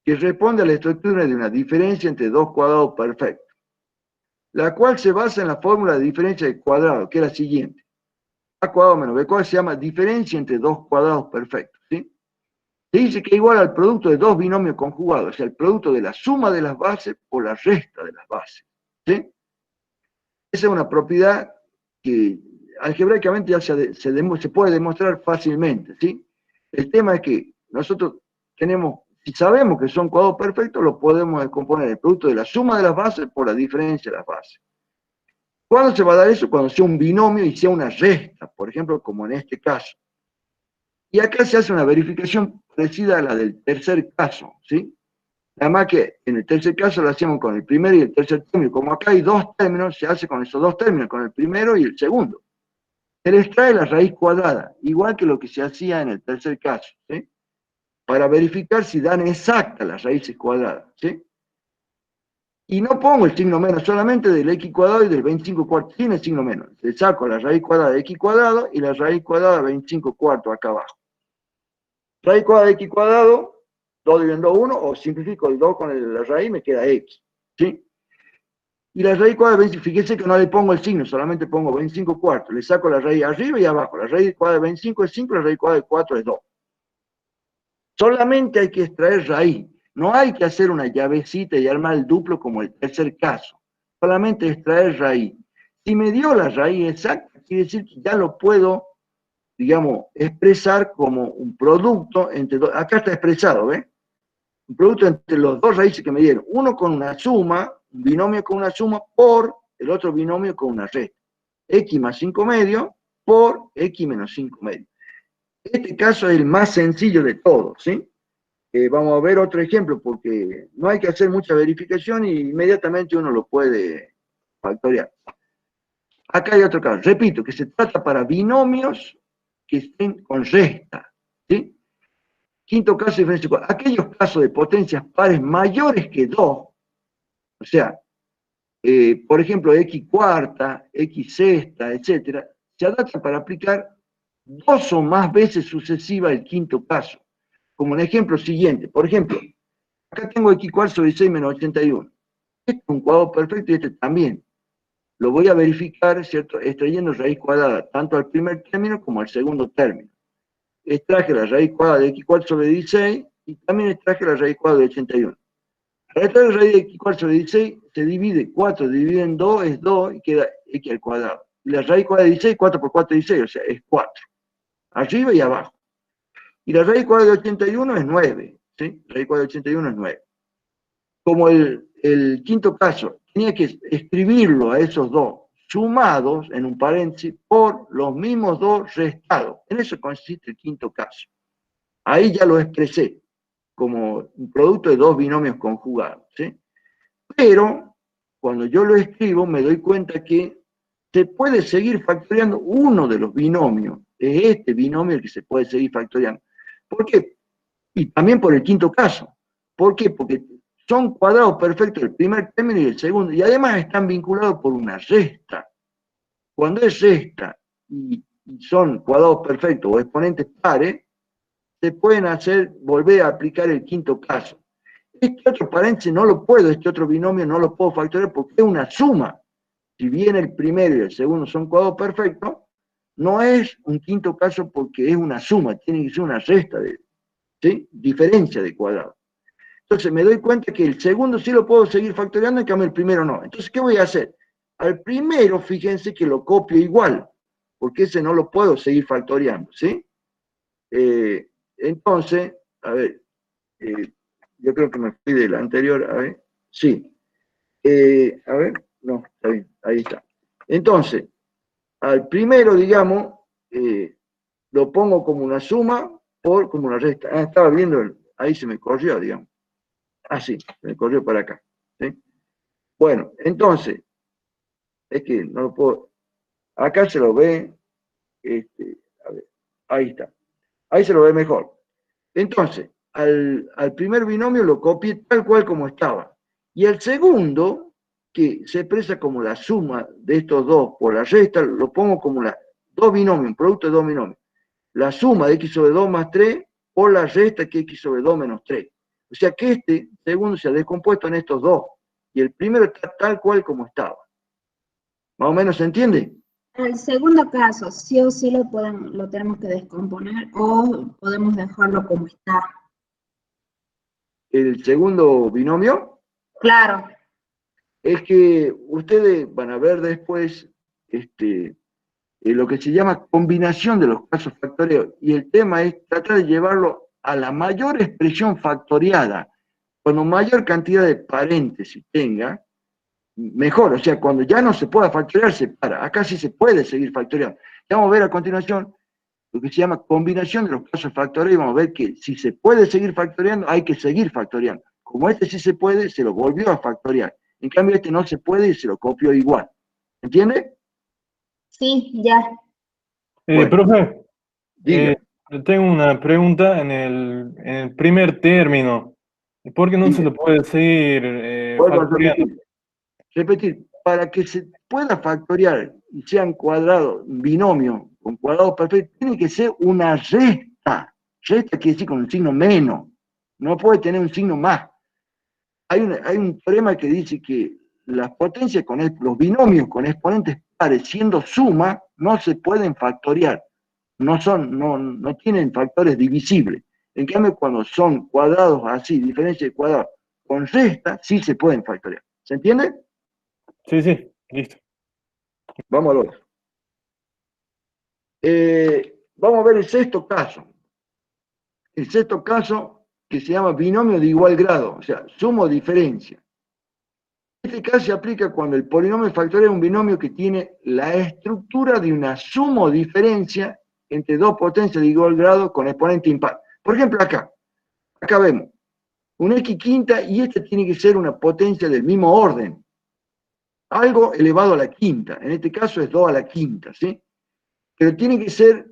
que responde a la estructura de una diferencia entre dos cuadrados perfectos, la cual se basa en la fórmula de diferencia de cuadrado, que es la siguiente. A cuadrado menos b cuadrado se llama diferencia entre dos cuadrados perfectos. ¿Sí? Se dice que es igual al producto de dos binomios conjugados, o sea, el producto de la suma de las bases por la resta de las bases. ¿Sí? Esa es una propiedad que algebraicamente ya se puede demostrar fácilmente. ¿Sí? El tema es que nosotros tenemos, si sabemos que son cuadrados perfectos, lo podemos descomponer el producto de la suma de las bases por la diferencia de las bases. ¿Cuándo se va a dar eso? Cuando sea un binomio y sea una resta, por ejemplo, como en este caso. Y acá se hace una verificación parecida a la del tercer caso, ¿sí? Nada más que en el tercer caso lo hacemos con el primero y el tercer término. Como acá hay dos términos, se hace con esos dos términos, con el primero y el segundo. Se le extrae la raíz cuadrada, igual que lo que se hacía en el tercer caso, ¿sí? Para verificar si dan exactas las raíces cuadradas, ¿sí? Y no pongo el signo menos, solamente del x cuadrado y del 25 cuartos, sin el signo menos. Le saco la raíz cuadrada de x cuadrado y la raíz cuadrada de 25 cuartos acá abajo. Raíz cuadrada de x cuadrado, 2 dividiendo 1, o simplifico el 2 con la raíz, me queda x. ¿Sí? Y la raíz cuadrada de 25, fíjense que no le pongo el signo, solamente pongo 25 cuartos. Le saco la raíz arriba y abajo. La raíz cuadrada de 25 es 5, la raíz cuadrada de 4 es 2. Solamente hay que extraer raíz. No hay que hacer una llavecita y armar el duplo como el tercer caso. Solamente extraer raíz. Si me dio la raíz exacta, quiere decir que ya lo puedo, digamos, expresar como un producto entre dos. Acá está expresado, ¿ves? Un producto entre los dos raíces que me dieron. Uno con una suma, un binomio con una suma, por el otro binomio con una resta. X más 5 medios por X menos 5 medios. Este caso es el más sencillo de todos, ¿sí? Vamos a ver otro ejemplo, porque no hay que hacer mucha verificación y inmediatamente uno lo puede factoriar. Acá hay otro caso. Repito, que se trata para binomios que estén con resta, ¿sí? Quinto caso de diferencia. Aquellos casos de potencias pares mayores que 2, o sea, por ejemplo, x cuarta, x sexta, etcétera, se adaptan para aplicar 2 o más veces sucesivas el quinto caso. Como el ejemplo siguiente, por ejemplo, acá tengo x cuadrado sobre 6 menos 81. Este es un cuadrado perfecto y este también. Lo voy a verificar, ¿cierto? Extrayendo raíz cuadrada, tanto al primer término como al segundo término. Extraje la raíz cuadrada de x cuadrado sobre 16 y también extraje la raíz cuadrada de 81. Para extraer la raíz de x cuadrado sobre 16 se divide 4, divide en 2, es 2 y queda x al cuadrado. Y la raíz cuadrada de 16, 4 por 4 es 16, o sea, es 4. Arriba y abajo. Y la raíz cuadrada de 81 es 9, ¿sí? La raíz cuadrada de 81 es 9. Como el quinto caso, tenía que escribirlo a esos dos, sumados en un paréntesis, por los mismos dos restados. En eso consiste el quinto caso. Ahí ya lo expresé, como un producto de dos binomios conjugados, ¿sí? Pero, cuando yo lo escribo, me doy cuenta que se puede seguir factoriando uno de los binomios. Es este binomio el que se puede seguir factoriando. ¿Por qué? Y también por el quinto caso. ¿Por qué? Porque son cuadrados perfectos el primer término y el segundo, y además están vinculados por una resta. Cuando es resta y son cuadrados perfectos o exponentes pares, se pueden volver a aplicar el quinto caso. Este otro paréntesis no lo puedo, este otro binomio no lo puedo factorizar porque es una suma. Si bien el primero y el segundo son cuadrados perfectos, no es un quinto caso porque es una suma, tiene que ser una resta, ¿sí? Diferencia de cuadrados. Entonces me doy cuenta que el segundo sí lo puedo seguir factoreando, en cambio el primero no. Entonces, ¿qué voy a hacer? Al primero, fíjense que lo copio igual, porque ese no lo puedo seguir factoreando, ¿sí? Entonces, a ver, yo creo que me fui del anterior, a ver, sí. A ver, no, está bien, ahí está. Entonces, al primero, digamos, lo pongo como una suma como una resta. Ah, estaba viendo, ahí se me corrió, digamos. Ah, sí, se me corrió para acá. ¿Sí? Bueno, entonces, es que no lo puedo. Acá se lo ve, a ver, ahí está. Ahí se lo ve mejor. Entonces, al primer binomio lo copié tal cual como estaba. Y el segundo, que se expresa como la suma de estos dos por la resta, lo pongo como dos binomios, un producto de dos binomios. La suma de x sobre 2 más 3 por la resta que x sobre 2 menos 3. O sea que este segundo se ha descompuesto en estos dos. Y el primero está tal cual como estaba. ¿Más o menos se entiende? El segundo caso, sí o sí lo tenemos que descomponer o podemos dejarlo como está. El segundo binomio Claro. es que ustedes van a ver después lo que se llama combinación de los casos factoriados. Y el tema es tratar de llevarlo a la mayor expresión factoriada. Cuando mayor cantidad de paréntesis tenga, mejor. O sea, cuando ya no se pueda factorear, se para. Acá sí se puede seguir factoreando. Ya vamos a ver a continuación lo que se llama combinación de los casos factoriados y vamos a ver que si se puede seguir factoreando, hay que seguir factoreando. Como este sí se puede, se lo volvió a factorear. En cambio, este no se puede y se lo copió igual. ¿Entiende? Sí, ya. Bueno, Profe, diga. tengo una pregunta en el primer término. ¿Por qué no se Diga. lo puede seguir Vuelvo a factoreando? repetir, para que se pueda factoriar y sean cuadrados, binomio con cuadrados perfectos, tiene que ser una resta. Resta quiere decir con un signo menos. No puede tener un signo más. Hay un teorema que dice que las potencias los binomios con exponentes pares siendo suma no se pueden factoriar. No tienen factores divisibles. En cambio, cuando son cuadrados así, diferencia de cuadrados con resta, sí se pueden factoriar. ¿Se entiende? Sí, sí, listo. Vamos al otro. Vamos a ver el sexto caso. El sexto caso que se llama binomio de igual grado, o sea, suma o diferencia. Este caso se aplica cuando el polinomio factorial es un binomio que tiene la estructura de una suma o diferencia entre dos potencias de igual grado con exponente impar. Por ejemplo, acá vemos un x quinta y esta tiene que ser una potencia del mismo orden. Algo elevado a la quinta, en este caso es 2 a la quinta, ¿sí? Pero tiene que ser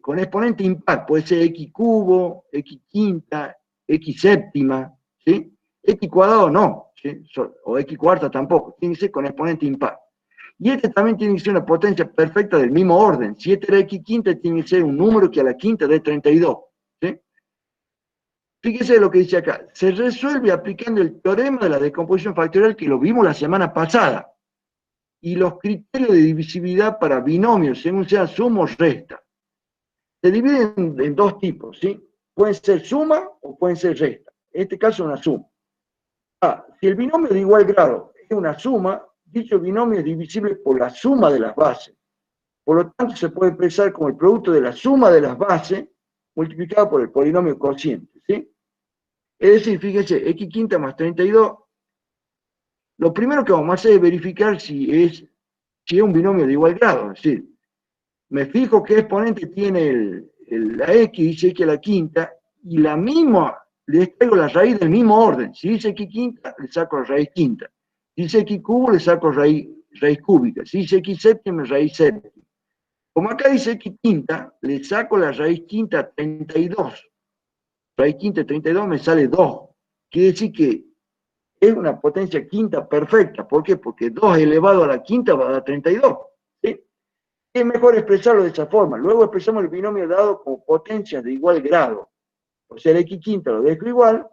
con exponente impar, puede ser x cubo, x quinta, x séptima, ¿sí? X cuadrado no, ¿sí? O x cuarta tampoco, tiene que ser con exponente impar. Y este también tiene que ser una potencia perfecta del mismo orden. Si este era x quinta, tiene que ser un número que a la quinta dé 32, ¿sí? Fíjese lo que dice acá. Se resuelve aplicando el teorema de la descomposición factorial que lo vimos la semana pasada. Y los criterios de divisibilidad para binomios, según sea suma o resta. Se dividen en dos tipos, ¿sí? Pueden ser suma o pueden ser resta. En este caso, una suma. Si el binomio de igual grado es una suma, dicho binomio es divisible por la suma de las bases. Por lo tanto, se puede expresar como el producto de la suma de las bases multiplicado por el polinomio cociente, ¿sí? Es decir, fíjense, x quinta más 32. Lo primero que vamos a hacer es verificar si es un binomio de igual grado. Es decir, me fijo qué exponente tiene la x, dice x a la quinta, y la misma, le extraigo la raíz del mismo orden. Si dice x quinta, le saco la raíz quinta. Si dice x cubo, le saco raíz cúbica. Si dice x séptima, raíz séptima. Como acá dice x quinta, le saco la raíz quinta 32. Raíz quinta 32 me sale 2. Quiere decir que es una potencia quinta perfecta. ¿Por qué? Porque 2 elevado a la quinta va a dar 32. ¿Sí? Es mejor expresarlo de esa forma. Luego expresamos el binomio dado como potencias de igual grado. O sea, el x quinta lo dejo igual.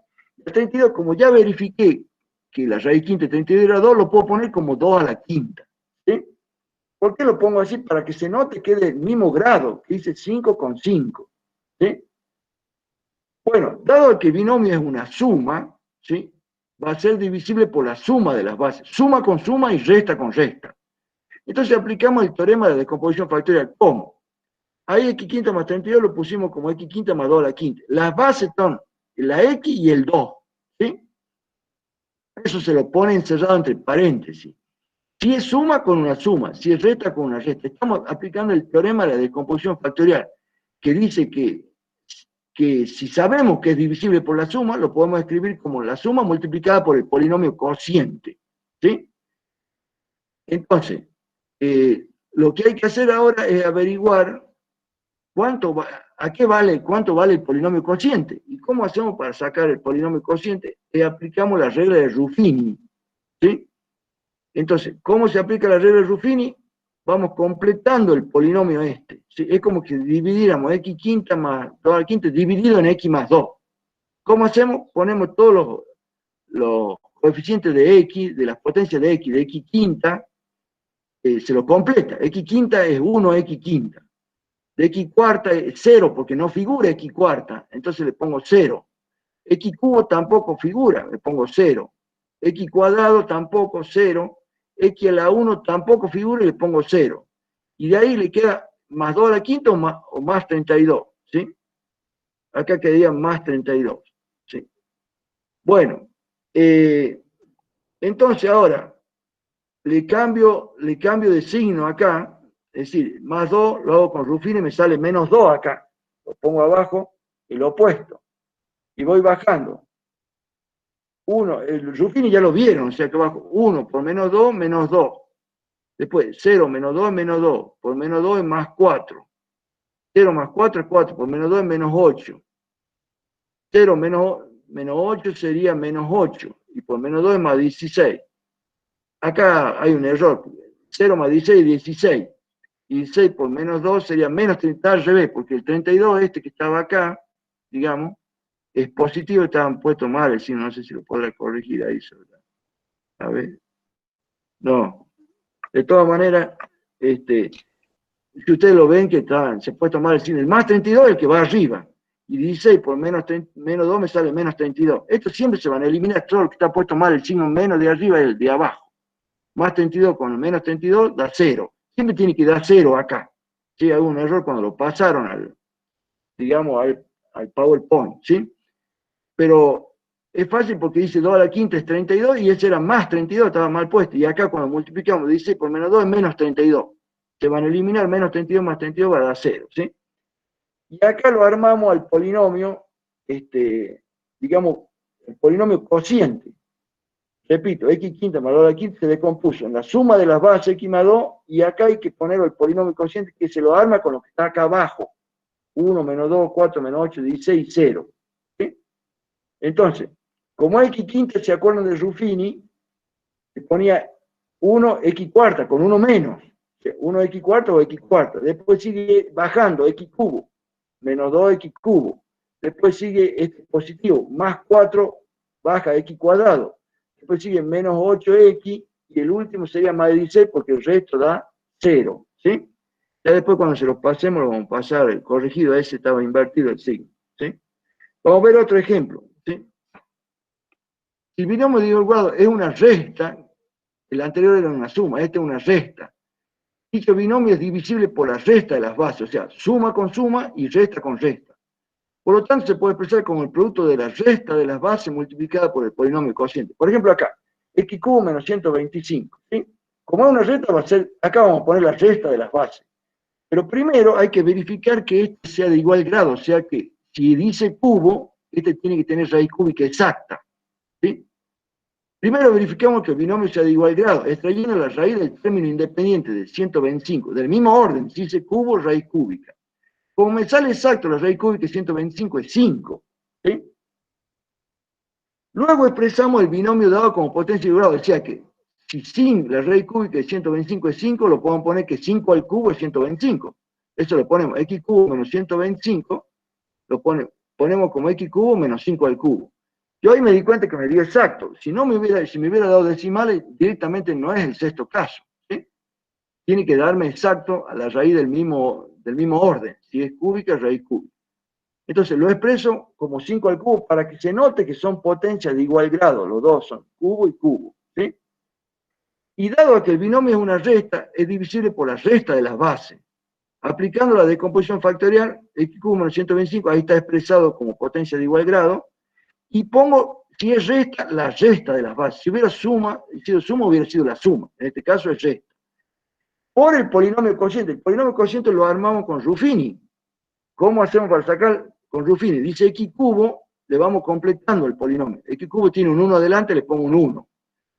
El 32, como ya verifiqué que la raíz quinta de 32 era 2, lo puedo poner como 2 a la quinta. ¿Sí? ¿Por qué lo pongo así? Para que se note que es del mismo grado, que dice 5 con 5. ¿Sí? Bueno, dado que el binomio es una suma, ¿sí? Va a ser divisible por la suma de las bases. Suma con suma y resta con resta. Entonces aplicamos el teorema de la descomposición factorial. ¿Cómo? Ahí x quinta más 32 lo pusimos como x quinta más 2 a la quinta. Las bases son la x y el 2. ¿Sí? Eso se lo pone encerrado entre paréntesis. Si es suma con una suma, si es resta con una resta. Estamos aplicando el teorema de la descomposición factorial, que dice que si sabemos que es divisible por la suma, lo podemos escribir como la suma multiplicada por el polinomio cociente. ¿Sí? Entonces, lo que hay que hacer ahora es averiguar cuánto vale el polinomio cociente. ¿Y cómo hacemos para sacar el polinomio cociente? Aplicamos la regla de Ruffini. ¿Sí? Entonces, ¿cómo se aplica la regla de Ruffini? Vamos completando el polinomio este. ¿Sí? Es como que dividiéramos x quinta más 2 a la quinta dividido en x más 2. ¿Cómo hacemos? Ponemos todos los coeficientes de x, de las potencias de x quinta, se lo completa. X quinta es 1x quinta. De x cuarta es 0, porque no figura x cuarta, entonces le pongo 0. X cubo tampoco figura, le pongo 0. X cuadrado tampoco, 0. X a la 1 tampoco figura y le pongo 0. Y de ahí le queda más 2 a la quinta o más 32, ¿sí? Acá quedaría más 32, ¿sí? Bueno, entonces ahora le cambio de signo acá, es decir, más 2 lo hago con Ruffini y me sale menos 2 acá. Lo pongo abajo y lo opuesto. Y voy bajando. 1, el Ruffini ya lo vieron, o sea que bajo 1 por menos 2, menos 2. Después 0 menos 2 es menos 2, por menos 2 es más 4. 0 más 4 es 4, por menos 2 es menos 8. 0 menos 8 sería menos 8, y por menos 2 es más 16. Acá hay un error. 0 más 16 es 16. Y 16 por menos 2 sería menos 30 al revés, porque el 32 este que estaba acá, digamos, es positivo, estaban puestos mal el signo, no sé si lo podrá corregir ahí. A ver. No. De todas maneras, si ustedes lo ven que se puede tomar el signo, el más 32 es el que va arriba, y 16 por menos 2 me sale menos 32. Estos siempre se van a eliminar, todo lo que está puesto mal, el signo menos de arriba y el de abajo. Más 32 con menos 32 da 0. Siempre tiene que dar 0 acá. Sí, hay un error cuando lo pasaron al PowerPoint, ¿sí? Pero es fácil porque dice 2 a la quinta es 32 y ese era más 32, estaba mal puesto. Y acá cuando multiplicamos 16 por menos 2 es menos 32. Se van a eliminar menos 32 más 32 va a dar 0, ¿sí? Y acá lo armamos al polinomio, digamos, el polinomio cociente. Repito, x quinta más 2 a la quinta se decompuso en la suma de las bases x más 2, y acá hay que poner el polinomio cociente que se lo arma con lo que está acá abajo. 1 menos 2, 4 menos 8, 16, 0. ¿Sí? Entonces, como x quinta, ¿se acuerdan de Ruffini? Se ponía 1 x cuarta, con 1 menos. 1 x cuarta o x cuarta. Después sigue bajando x cubo, menos 2x cubo. Después sigue este positivo, más 4, baja x cuadrado. Después sigue menos 8x, y el último sería más 16 porque el resto da 0, ¿sí? Ya después cuando se los pasemos lo vamos a pasar, el corregido a ese estaba invertido el signo, ¿sí? Vamos a ver otro ejemplo, ¿sí? Si el binomio de igual grado es una resta, el anterior era una suma, este es una resta. Dicho binomio es divisible por la resta de las bases, o sea, suma con suma y resta con resta. Por lo tanto, se puede expresar como el producto de la resta de las bases multiplicada por el polinomio cociente. Por ejemplo, acá, x cubo menos 125. ¿Sí? Como es una resta, va a ser, acá vamos a poner la resta de las bases. Pero primero hay que verificar que este sea de igual grado, o sea que si dice cubo, este tiene que tener raíz cúbica exacta. ¿Sí? Primero verificamos que el binomio sea de igual grado, extrayendo la raíz del término independiente de 125, del mismo orden, si dice cubo, raíz cúbica. Como me sale exacto la raíz cúbica de 125 es 5, ¿sí? Luego expresamos el binomio dado como potencia de grado, o sea que si la raíz cúbica de 125 es 5, lo podemos poner que 5 al cubo es 125. Eso lo ponemos x cubo menos 125, lo ponemos como x cubo menos 5 al cubo. Yo ahí me di cuenta que me dio exacto. Si me hubiera dado decimales, directamente no es el sexto caso. ¿Sí? Tiene que darme exacto a la raíz del mismo orden. Si es cúbica, raíz cúbica. Entonces lo expreso como 5 al cubo para que se note que son potencias de igual grado. Los dos son cubo y cubo. ¿Sí? Y dado que el binomio es una resta, es divisible por la resta de las bases. Aplicando la decomposición factorial, x cubo menos 125, ahí está expresado como potencia de igual grado, y pongo, si es resta, la resta de las bases. Si hubiera sido suma, hubiera sido la suma. En este caso es resta. Por el polinomio cociente. El polinomio cociente lo armamos con Ruffini. ¿Cómo hacemos para sacar con Ruffini? Dice x cubo, le vamos completando el polinomio. X cubo tiene un 1 adelante, le pongo un 1.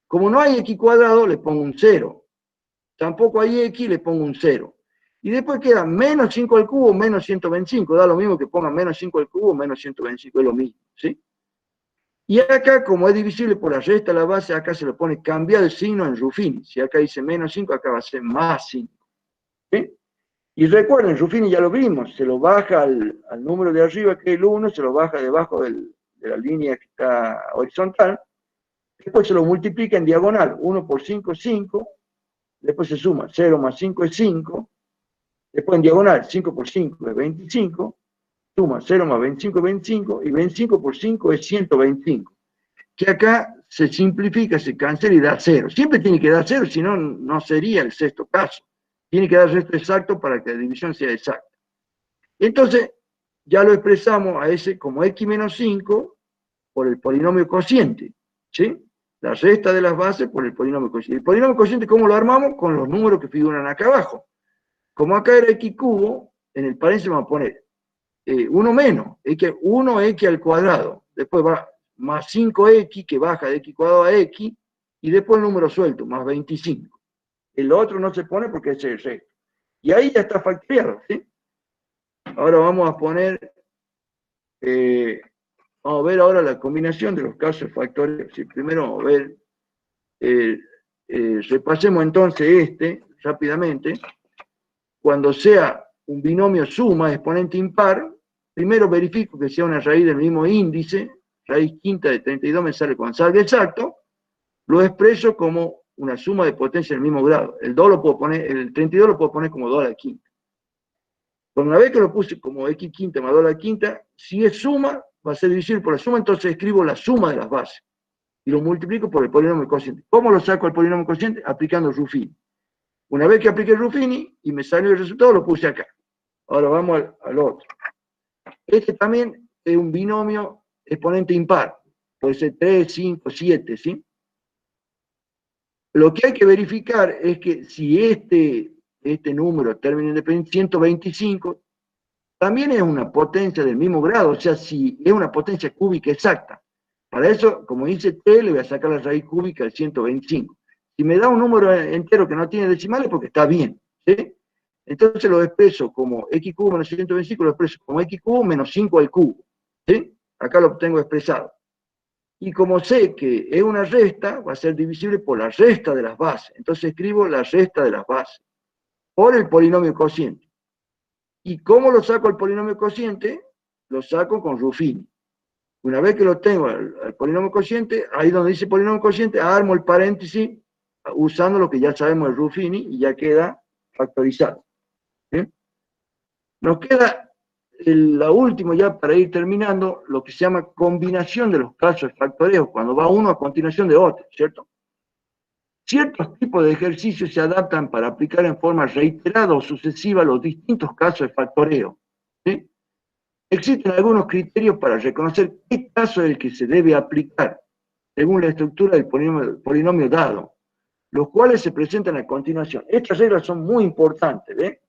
Como no hay x cuadrado, le pongo un 0. Tampoco hay x, le pongo un 0. Y después queda menos 5 al cubo, menos 125. Da lo mismo que ponga menos 5 al cubo, menos 125. Es lo mismo, ¿sí? Y acá, como es divisible por la resta de la base, acá se le pone cambiar el signo en Ruffini. Si acá dice menos 5, acá va a ser más 5. ¿Sí? Y recuerden, Ruffini ya lo vimos, se lo baja al número de arriba, que es el 1, se lo baja debajo de la línea que está horizontal, después se lo multiplica en diagonal, 1 por 5 es 5, después se suma 0 más 5 es 5, después en diagonal 5 por 5 es 25, suma 0 más 25 es 25, y 25 por 5 es 125. Que acá se simplifica, se cancela y da 0. Siempre tiene que dar 0, si no, no sería el sexto caso. Tiene que dar resto exacto para que la división sea exacta. Entonces, ya lo expresamos a ese como x menos 5 por el polinomio cociente. ¿Sí? La resta de las bases por el polinomio cociente. El polinomio cociente, ¿cómo lo armamos? Con los números que figuran acá abajo. Como acá era x cubo, en el paréntesis vamos a poner 1 menos, 1x al cuadrado. Después va más 5x, que baja de x cuadrado a x, y después el número suelto, más 25. El otro no se pone porque es el resto. Y ahí ya está factoriado, ¿sí? Ahora vamos a poner, vamos a ver ahora la combinación de los casos factoriales. ¿Sí? Primero vamos a ver, repasemos entonces rápidamente. Cuando sea un binomio suma, exponente impar, primero verifico que sea una raíz del mismo índice, raíz quinta de 32 me sale con saldo exacto, lo expreso como una suma de potencia del mismo grado. El 32 lo puedo poner como 2 a la quinta. Cuando una vez que lo puse como x quinta más 2 a la quinta, si es suma, va a ser divisible por la suma, entonces escribo la suma de las bases. Y lo multiplico por el polinomio cociente. ¿Cómo lo saco al polinomio cociente? Aplicando Ruffini. Una vez que apliqué Ruffini y me salió el resultado, lo puse acá. Ahora vamos al otro. Este también es un binomio exponente impar. Puede ser 3, 5, 7, ¿sí? Lo que hay que verificar es que si este número, término independiente, 125, también es una potencia del mismo grado, o sea, si es una potencia cúbica exacta. Para eso, como dice t, le voy a sacar la raíz cúbica del 125. Si me da un número entero que no tiene decimales, porque está bien, ¿sí? Entonces lo expreso como x cubo menos 125, lo expreso como x cubo menos 5 al cubo, ¿sí? Acá lo tengo expresado. Y como sé que es una resta, va a ser divisible por la resta de las bases. Entonces escribo la resta de las bases por el polinomio cociente. ¿Y cómo lo saco al polinomio cociente? Lo saco con Ruffini. Una vez que lo tengo al polinomio cociente, ahí donde dice polinomio cociente, armo el paréntesis usando lo que ya sabemos de Ruffini y ya queda factorizado. ¿Sí? Nos queda la última ya para ir terminando, lo que se llama combinación de los casos de factoreo, cuando va uno a continuación de otro, ¿cierto? Ciertos tipos de ejercicios se adaptan para aplicar en forma reiterada o sucesiva los distintos casos de factoreo. ¿Sí? Existen algunos criterios para reconocer qué caso es el que se debe aplicar, según la estructura del polinomio dado, los cuales se presentan a continuación. Estas reglas son muy importantes, ¿ve?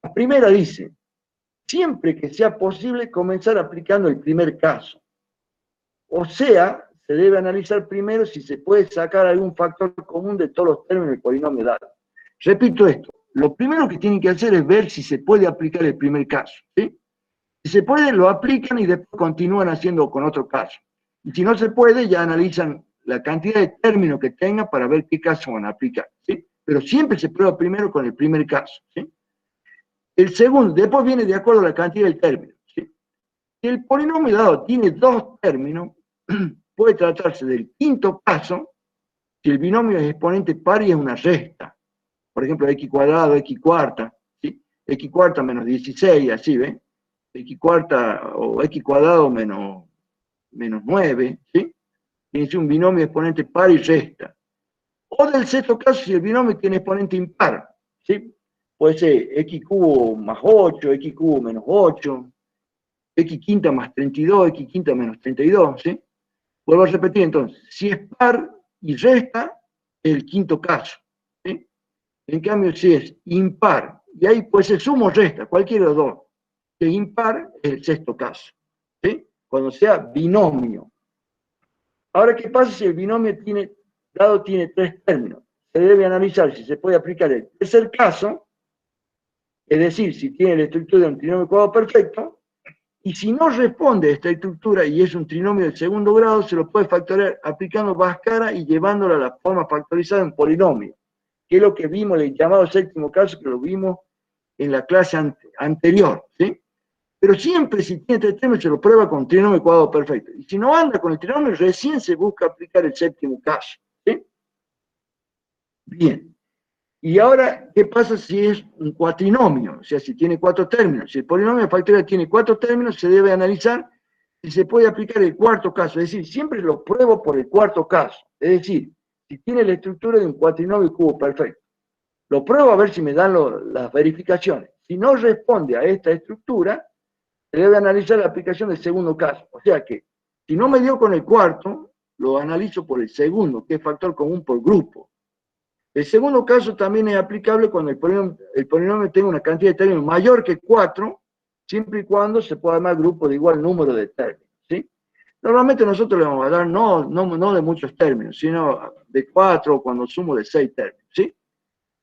La primera dice, siempre que sea posible comenzar aplicando el primer caso. O sea, se debe analizar primero si se puede sacar algún factor común de todos los términos del polinomio dado. Repito esto, lo primero que tienen que hacer es ver si se puede aplicar el primer caso, ¿sí? Si se puede, lo aplican y después continúan haciendo con otro caso. Y si no se puede, ya analizan la cantidad de términos que tenga para ver qué caso van a aplicar, ¿sí? Pero siempre se prueba primero con el primer caso, ¿sí? El segundo, después viene de acuerdo a la cantidad del término, ¿sí? Si el polinomio dado tiene dos términos, puede tratarse del quinto caso si el binomio es exponente par y es una resta. Por ejemplo, x cuadrado, x cuarta, ¿sí? X cuarta menos 16, así, ¿ven? X cuarta o x cuadrado menos 9, ¿sí? Tiene que ser un binomio exponente par y resta. O del sexto caso, si el binomio tiene exponente impar, ¿sí? Puede ser x cubo más 8, x cubo menos 8, x quinta más 32, x quinta menos 32, ¿sí? Vuelvo a repetir entonces, si es par y resta, es el quinto caso, ¿sí? En cambio, si es impar, y ahí puede ser suma o resta, cualquiera de los dos, si es impar, es el sexto caso, ¿sí? Cuando sea binomio. Ahora, ¿qué pasa si el binomio dado tiene tres términos? Se debe analizar si se puede aplicar el tercer caso, es decir, si tiene la estructura de un trinomio cuadrado perfecto, y si no responde a esta estructura y es un trinomio de segundo grado, se lo puede factorizar aplicando Bhaskara y llevándolo a la forma factorizada en polinomio, que es lo que vimos, el llamado séptimo caso, que lo vimos en la clase anterior, ¿sí? Pero siempre si tiene tres términos se lo prueba con trinomio cuadrado perfecto. Y si no anda con el trinomio, recién se busca aplicar el séptimo caso, ¿sí? Bien. Y ahora, ¿qué pasa si es un cuatrinomio? O sea, si tiene cuatro términos. Si el polinomio factorial tiene cuatro términos, se debe analizar si se puede aplicar el cuarto caso. Es decir, siempre lo pruebo por el cuarto caso. Es decir, si tiene la estructura de un cuatrinomio cubo perfecto. Lo pruebo a ver si me dan las verificaciones. Si no responde a esta estructura, se debe analizar la aplicación del segundo caso. O sea que, si no me dio con el cuarto, lo analizo por el segundo, que es factor común por grupo. El segundo caso también es aplicable cuando el polinomio tenga una cantidad de términos mayor que 4, siempre y cuando se pueda armar grupos de igual número de términos, ¿sí? Normalmente nosotros le vamos a dar no de muchos términos, sino de 4 o cuando sumo de 6 términos, ¿sí?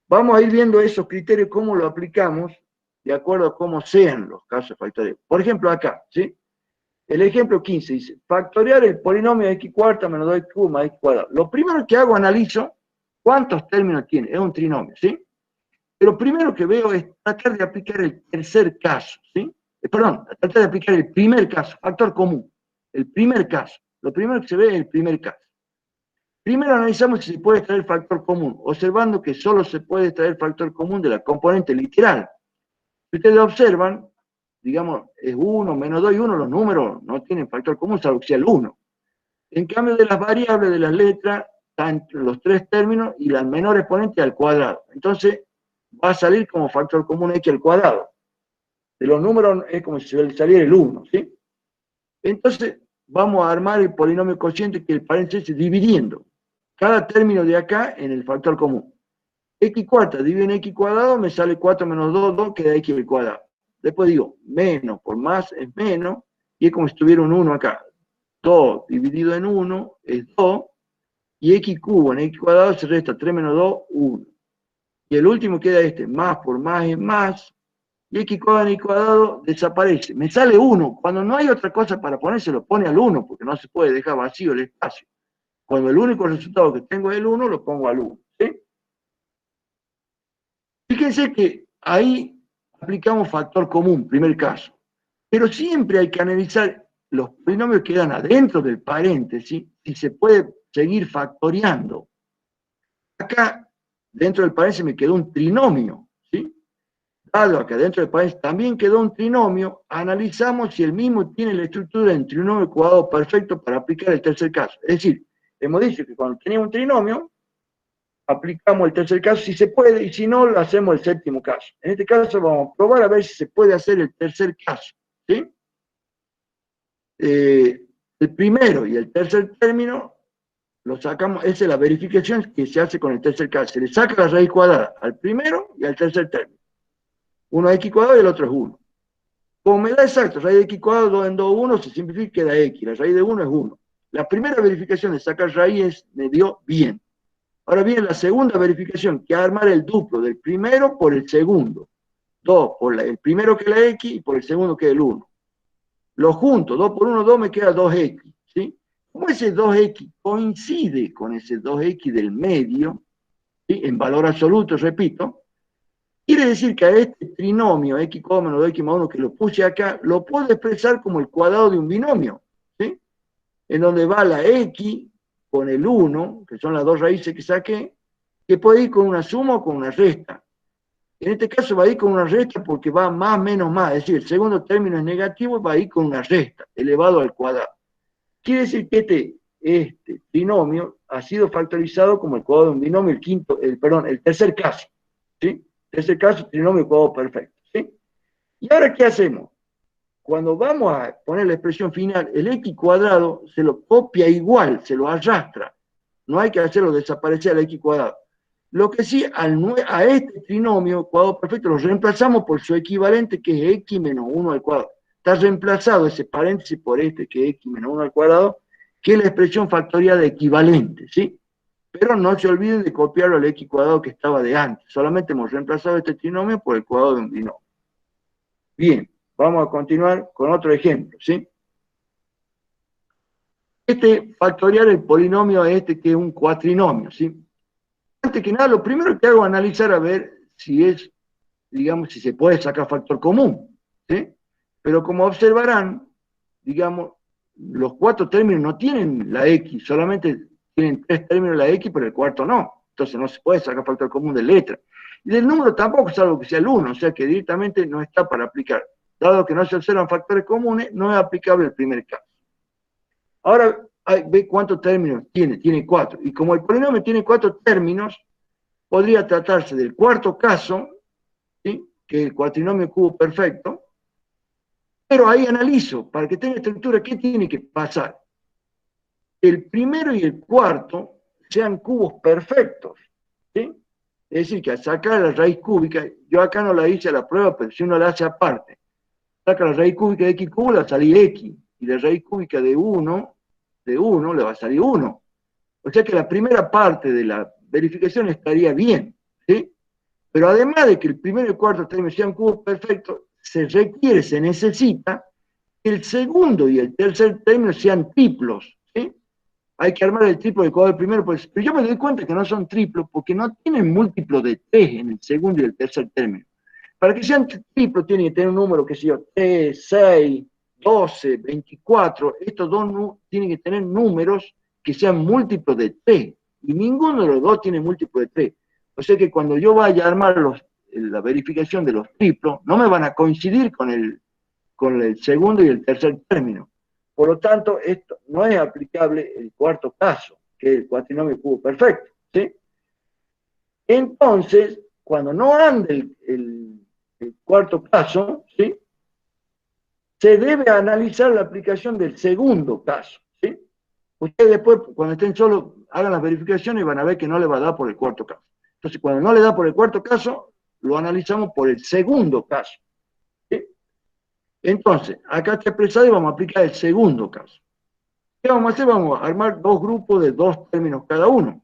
Vamos a ir viendo esos criterios, cómo lo aplicamos, de acuerdo a cómo sean los casos factoriales. Por ejemplo, acá, ¿sí? El ejemplo 15 dice, factoriar el polinomio de x cuarta menos 2x cubo más x cuadrado. Lo primero que hago, analizo cuántos términos tiene, es un trinomio, ¿sí? Pero lo primero que veo es tratar de aplicar el tercer caso, ¿sí? Perdón, tratar de aplicar el primer caso, factor común, el primer caso. Lo primero que se ve es el primer caso. Primero analizamos si se puede extraer factor común, observando que solo se puede extraer factor común de la componente literal. Si ustedes observan, digamos, es 1, menos 2 y 1, los números no tienen factor común, salvo que sea el 1. En cambio de las variables de las letras, tanto los tres términos y la menor exponente al cuadrado. Entonces, va a salir como factor común x al cuadrado. De los números es como si saliera el 1, ¿sí? Entonces, vamos a armar el polinomio cociente que el paréntesis dividiendo cada término de acá en el factor común. X cuarta dividido en x cuadrado me sale 4 menos 2, 2, queda x al cuadrado. Después digo, menos por más es menos, y es como si tuviera un 1 acá. 2 dividido en 1 es 2, y x cubo en x cuadrado se resta 3 menos 2, 1. Y el último queda este, más por más es más, y x cuadrado en x cuadrado desaparece. Me sale 1, cuando no hay otra cosa para poner, se lo pone al 1, porque no se puede dejar vacío el espacio. Cuando el único resultado que tengo es el 1, lo pongo al 1, ¿sí? Fíjense que ahí aplicamos factor común, primer caso. Pero siempre hay que analizar los polinomios que quedan adentro del paréntesis, si se puede seguir factoreando. Acá, dentro del paréntesis me quedó un trinomio, ¿sí? Dado acá dentro del paréntesis también quedó un trinomio, analizamos si el mismo tiene la estructura de un trinomio cuadrado perfecto para aplicar el tercer caso. Es decir, hemos dicho que cuando tenemos un trinomio, aplicamos el tercer caso si se puede, y si no, lo hacemos el séptimo caso. En este caso vamos a probar a ver si se puede hacer el tercer caso, ¿sí? El primero y el tercer término lo sacamos, esa es la verificación que se hace con el tercer caso. Se le saca la raíz cuadrada al primero y al tercer término. Uno es x cuadrado y el otro es 1. Como me da exacto, raíz de x cuadrado, 2 en 2, 1, se simplifica y queda x. La raíz de 1 es 1. La primera verificación de sacar raíz me dio bien. Ahora viene la segunda verificación, que es armar el duplo del primero por el segundo. 2 por el primero que es la x y por el segundo que es el 1. Lo junto, 2 por 1, 2, me queda 2x, ¿sí? Como ese 2x coincide con ese 2x del medio, ¿sí? En valor absoluto, repito, quiere decir que a este trinomio x cuadrado menos 2x más 1 que lo puse acá, lo puedo expresar como el cuadrado de un binomio, ¿sí? En donde va la x con el 1, que son las dos raíces que saqué, que puede ir con una suma o con una resta. En este caso va a ir con una resta porque va más menos más, es decir, el segundo término es negativo y va a ir con una resta, elevado al cuadrado. Quiere decir que este trinomio ha sido factorizado como el cuadrado de un binomio, el tercer caso, ¿sí? Tercer caso, trinomio cuadrado perfecto, ¿sí? ¿Y ahora qué hacemos? Cuando vamos a poner la expresión final, el x cuadrado se lo copia igual, se lo arrastra. No hay que hacerlo desaparecer al x cuadrado. Lo que sí, a este trinomio cuadrado perfecto lo reemplazamos por su equivalente, que es x menos 1 al cuadrado. Está reemplazado ese paréntesis por este, que es x menos 1 al cuadrado, que es la expresión factorial de equivalente, ¿sí? Pero no se olviden de copiarlo al x cuadrado que estaba de antes. Solamente hemos reemplazado este trinomio por el cuadrado de un binomio. Bien, vamos a continuar con otro ejemplo, ¿sí? Factorial el polinomio este, que es un cuatrinomio, ¿sí? Antes que nada, lo primero que hago es analizar a ver si es, digamos, si se puede sacar factor común, ¿sí? Pero como observarán, digamos, los cuatro términos no tienen la x, solamente tienen tres términos la x, pero el cuarto no. Entonces no se puede sacar factor común de letra. Y del número tampoco, salvo que sea el 1, o sea que directamente no está para aplicar. Dado que no se observan factores comunes, no es aplicable el primer caso. Ahora, ve cuántos términos tiene. Tiene 4. Y como el polinomio tiene 4 términos, podría tratarse del cuarto caso, ¿sí? Que es el cuatrinomio cubo perfecto. Pero ahí analizo, para que tenga estructura, ¿qué tiene que pasar? El primero y el cuarto sean cubos perfectos, ¿sí? Es decir, que al sacar la raíz cúbica, yo acá no la hice a la prueba, pero si uno la hace aparte, saca la raíz cúbica de x cubo, le va a salir x, y la raíz cúbica de 1 le va a salir 1. O sea que la primera parte de la verificación estaría bien, ¿sí? Pero además de que el primero y el cuarto término sean cubos perfectos, se necesita que el segundo y el tercer término sean triplos, ¿sí? Hay que armar el triplo del cuadrado del primero, pues, pero yo me doy cuenta que no son triplos porque no tienen múltiplo de 3 en el segundo y el tercer término. Para que sean triplos tienen que tener un número, que sé yo, 3, 6, 12, 24. Estos dos tienen que tener números que sean múltiplos de 3. Y ninguno de los dos tiene múltiplo de 3. O sea que cuando yo vaya a armar la verificación de los triplos, no me van a coincidir con el segundo y el tercer término. Por lo tanto, esto no es aplicable el cuarto caso, que es el cuatrinomio cubo perfecto, ¿sí? Entonces, cuando no ande el cuarto caso, ¿sí? Se debe analizar la aplicación del segundo caso, ¿sí? Ustedes después, cuando estén solos, hagan las verificaciones y van a ver que no le va a dar por el cuarto caso. Entonces, cuando no le da por el cuarto caso, lo analizamos por el segundo caso, ¿sí? Entonces, acá está expresado y vamos a aplicar el segundo caso. ¿Qué vamos a hacer? Vamos a armar dos grupos de 2 términos cada uno.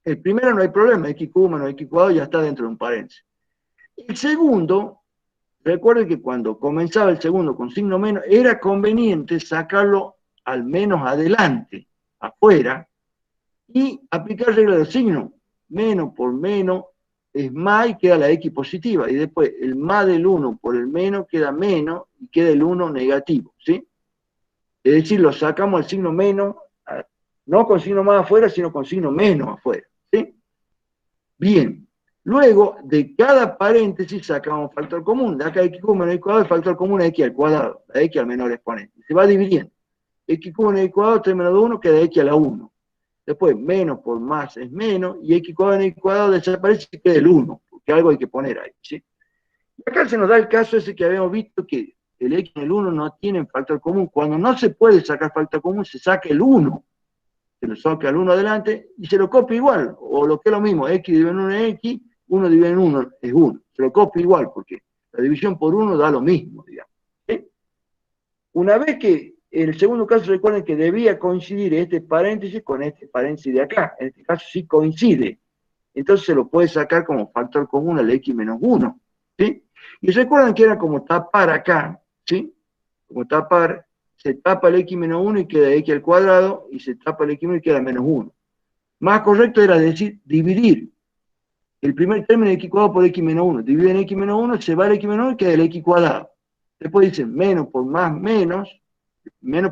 El primero no hay problema, x cubo menos x cuadrado ya está dentro de un paréntesis. El segundo, recuerden que cuando comenzaba el segundo con signo menos, era conveniente sacarlo al menos adelante, afuera, y aplicar regla del signo. Menos por menos es más y queda la x positiva. Y después el más del 1 por el menos queda menos y queda el 1 negativo, ¿sí? Es decir, lo sacamos al signo menos, no con signo más afuera, sino con signo menos afuera, ¿sí? Bien. Luego, de cada paréntesis sacamos factor común. De acá x cubo menos x cuadrado, el factor común es x al cuadrado, la x al menor exponente. Se va dividiendo. X cubo menos x cuadrado, 3 menos 1, queda x a la 1. Después, menos por más es menos, y x cuadrado menos x cuadrado desaparece y queda el 1, porque algo hay que poner ahí, ¿sí? Y acá se nos da el caso ese que habíamos visto, que el x y el 1 no tienen factor común. Cuando no se puede sacar factor común, se saca el 1. Se lo saca el 1 adelante y se lo copia igual. O lo que es lo mismo, x dividido en 1 es x, 1 dividido en 1 es 1. Se lo copia igual, porque la división por 1 da lo mismo, digamos, ¿sí? Una vez que, en el segundo caso, recuerden que debía coincidir este paréntesis con este paréntesis de acá. En este caso sí coincide. Entonces se lo puede sacar como factor común al x menos 1, ¿sí? Y recuerden que era como tapar acá, ¿sí? Como tapar, se tapa el x menos 1 y queda x al cuadrado, y se tapa el x menos y queda menos 1. Más correcto era decir, dividir el primer término de x cuadrado por x menos 1. Divide en x menos 1, se va el x menos 1 y queda el x cuadrado. Después dicen menos por más menos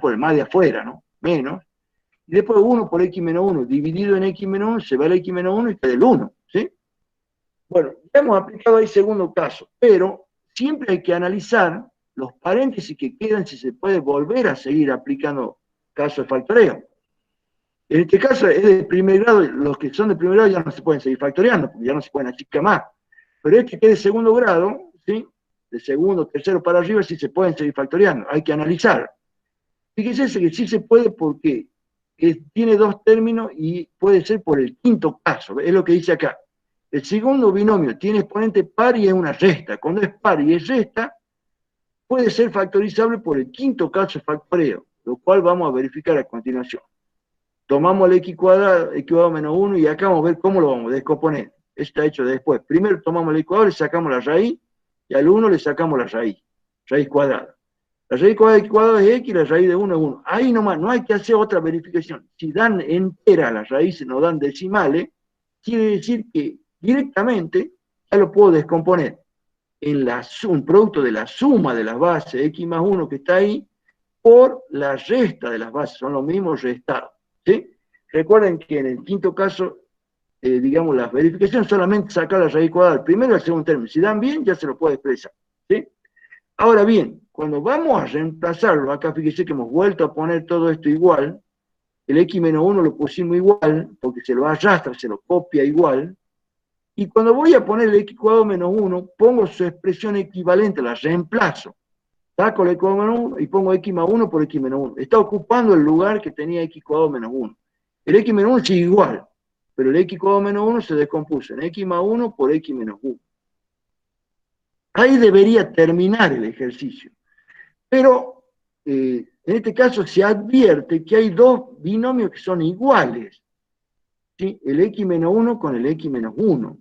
por el más de afuera, ¿no? Menos. Y después 1 por x menos 1 dividido en x menos 1, se va el x menos 1 y queda el 1, ¿sí? Bueno, ya hemos aplicado ahí segundo caso, pero siempre hay que analizar los paréntesis que quedan si se puede volver a seguir aplicando caso de factoreo. En este caso es de primer grado, los que son de primer grado ya no se pueden seguir factoreando, porque ya no se pueden achicar más. Pero este que es de segundo grado, ¿sí? De segundo, tercero para arriba, sí se pueden seguir factoreando, hay que analizar. Fíjese que sí se puede porque tiene dos términos y puede ser por el quinto caso, es lo que dice acá. El segundo binomio tiene exponente par y es una resta. Cuando es par y es resta, puede ser factorizable por el quinto caso de factoreo, lo cual vamos a verificar a continuación. Tomamos el x cuadrado menos 1 y acá vamos a ver cómo lo vamos a descomponer. Está hecho después. Primero tomamos el x cuadrado, le sacamos la raíz, y al 1 le sacamos la raíz cuadrada. La raíz cuadrada de x cuadrado es x, y la raíz de 1 es 1. Ahí nomás, no hay que hacer otra verificación. Si dan enteras las raíces, no dan decimales, quiere decir que directamente ya lo puedo descomponer en un producto de la suma de las bases x más 1 que está ahí por la resta de las bases, son los mismos restados, ¿sí? Recuerden que en el quinto caso, digamos, las verificaciones solamente sacar la raíz cuadrada, el primero y el segundo término. Si dan bien, ya se lo puede expresar, ¿sí? Ahora bien, cuando vamos a reemplazarlo, acá fíjense que hemos vuelto a poner todo esto igual, el x menos 1 lo pusimos igual, porque se lo arrastra, se lo copia igual, y cuando voy a poner el x cuadrado menos 1, pongo su expresión equivalente, la reemplazo. Saco el x cuadrado menos 1 y pongo x más 1 por x menos 1. Está ocupando el lugar que tenía x cuadrado menos 1. El x menos 1 sigue igual, pero el x cuadrado menos 1 se descompuso en x más 1 por x menos 1. Ahí debería terminar el ejercicio. Pero en este caso se advierte que hay dos binomios que son iguales, ¿sí? El x menos 1 con el x menos 1.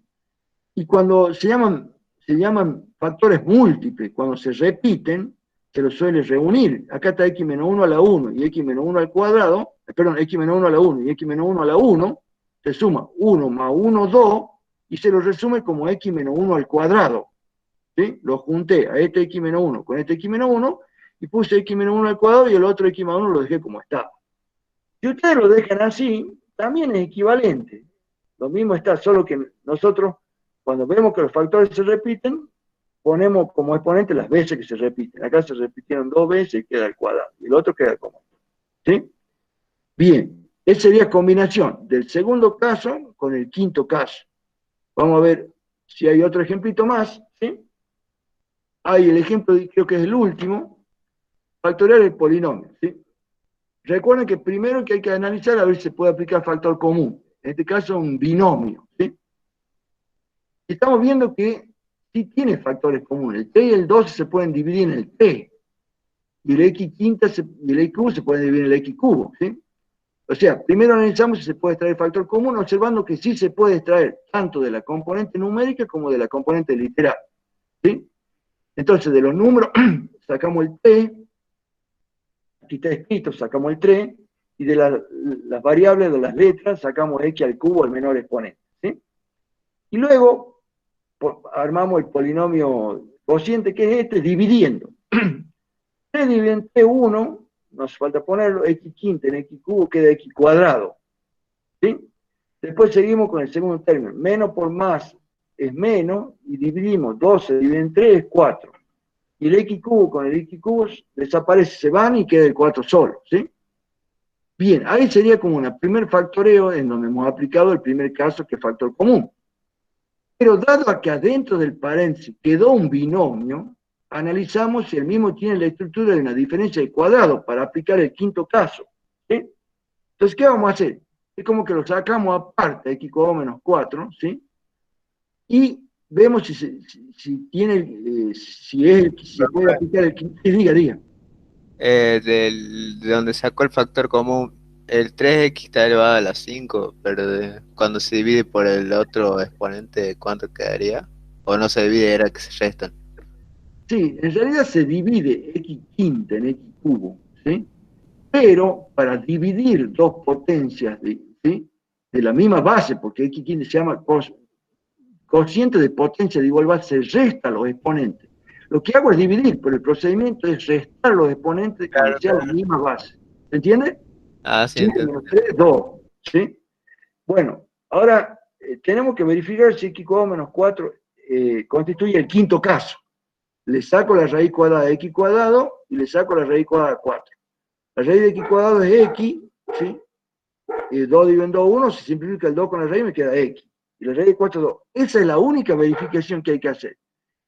Y cuando se llaman factores múltiples, cuando se repiten, se los suele reunir. Acá está x menos 1 a la 1 y x menos 1 al cuadrado, perdón, x menos 1 a la 1 y x menos 1 a la 1, se suma 1 más 1, 2, y se lo resume como x menos 1 al cuadrado. ¿Sí? Lo junté a este x menos 1 con este x menos 1, y puse x menos 1 al cuadrado y el otro x más 1 lo dejé como estaba. Si ustedes lo dejan así, también es equivalente. Lo mismo está, solo que nosotros, cuando vemos que los factores se repiten, ponemos como exponente las veces que se repiten. Acá se repitieron 2 veces y queda al cuadrado, y el otro queda como. ¿Sí? Bien, esa sería combinación del segundo caso con el quinto caso. Vamos a ver si hay otro ejemplito más, ¿sí? Hay el ejemplo, creo que es el último, factorial el polinomio, ¿sí? Recuerden que primero que hay que analizar a ver si se puede aplicar factor común, en este caso un binomio, ¿sí? Estamos viendo que sí tiene factores comunes, el 3 y el 12 se pueden dividir en el 3, y el x quinta y el x cubo se pueden dividir en el x cubo, ¿sí? O sea, primero analizamos si se puede extraer factor común, observando que sí se puede extraer tanto de la componente numérica como de la componente literal, ¿sí? Entonces, de los números, sacamos el 3, aquí está escrito, sacamos el 3, y de las variables, de las letras, sacamos x al cubo, el menor exponente, ¿sí? Y luego, armamos el polinomio cociente, que es este, dividiendo. 3 dividido en 3, 1, no hace falta ponerlo, x quinta en x cubo queda x cuadrado, ¿sí? Después seguimos con el segundo término, menos por más es menos, y dividimos 12 dividido en 3 es 4. Y el x cubo con el x cubo desaparece, se van y queda el 4 solo, ¿sí? Bien, ahí sería como un primer factoreo en donde hemos aplicado el primer caso que es factor común. Pero dado a que adentro del paréntesis quedó un binomio, analizamos si el mismo tiene la estructura de una diferencia de cuadrado para aplicar el quinto caso, ¿sí? Entonces, ¿qué vamos a hacer? Es como que lo sacamos aparte, x cuadrado menos 4, ¿sí? Y vemos si tiene, si puede aplicar el quinto. Diga. De donde sacó el factor común, el 3x está elevado a la 5, pero cuando se divide por el otro exponente, ¿cuánto quedaría? ¿O no se divide, era que se restan? Sí, en realidad se divide x quinta en x cubo, ¿sí? ¿sí? Pero para dividir dos potencias ¿sí? de la misma base, porque aquí se llama cociente de potencia de igual base, se resta los exponentes. Lo que hago es dividir, pero el procedimiento es restar los exponentes cuando Claro, sea la claro. misma base. ¿Se entiende? Ah, sí, 5 entiendo. menos 3, 2. ¿Sí? Bueno, ahora tenemos que verificar si x cuadrado menos 4 constituye el quinto caso. Le saco la raíz cuadrada de x cuadrado y le saco la raíz cuadrada de 4. La raíz de x cuadrado es x, ¿sí? 2 dividido en 2, 1, se simplifica el 2 con la raíz y me queda x. Y la raíz de 4 es 2. Esa es la única verificación que hay que hacer.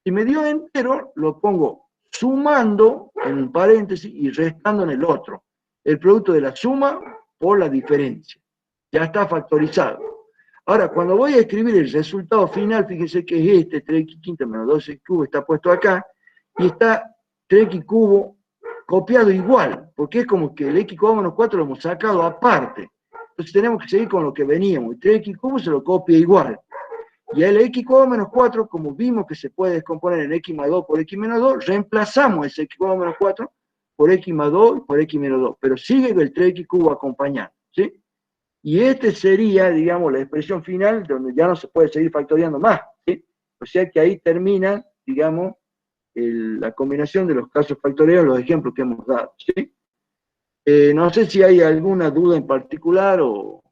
Si me dio entero, lo pongo sumando en un paréntesis y restando en el otro. El producto de la suma por la diferencia. Ya está factorizado. Ahora, cuando voy a escribir el resultado final, fíjense que es este, 3x quinta menos 2x cubo, está puesto acá, y está 3x cubo copiado igual, porque es como que el x cuadrado menos 4 lo hemos sacado aparte. Entonces tenemos que seguir con lo que veníamos. El 3x cubo se lo copia igual. Y el x cuadrado menos 4, como vimos que se puede descomponer en x más 2 por x menos 2, reemplazamos ese x cuadrado menos 4 por x más 2 y por x menos 2. Pero sigue el 3x cubo acompañando, ¿sí? Y este sería, digamos, la expresión final donde ya no se puede seguir factoreando más, ¿sí? O sea que ahí termina, digamos, la combinación de los casos factoriales, los ejemplos que hemos dado, ¿sí? No sé si hay alguna duda en particular o...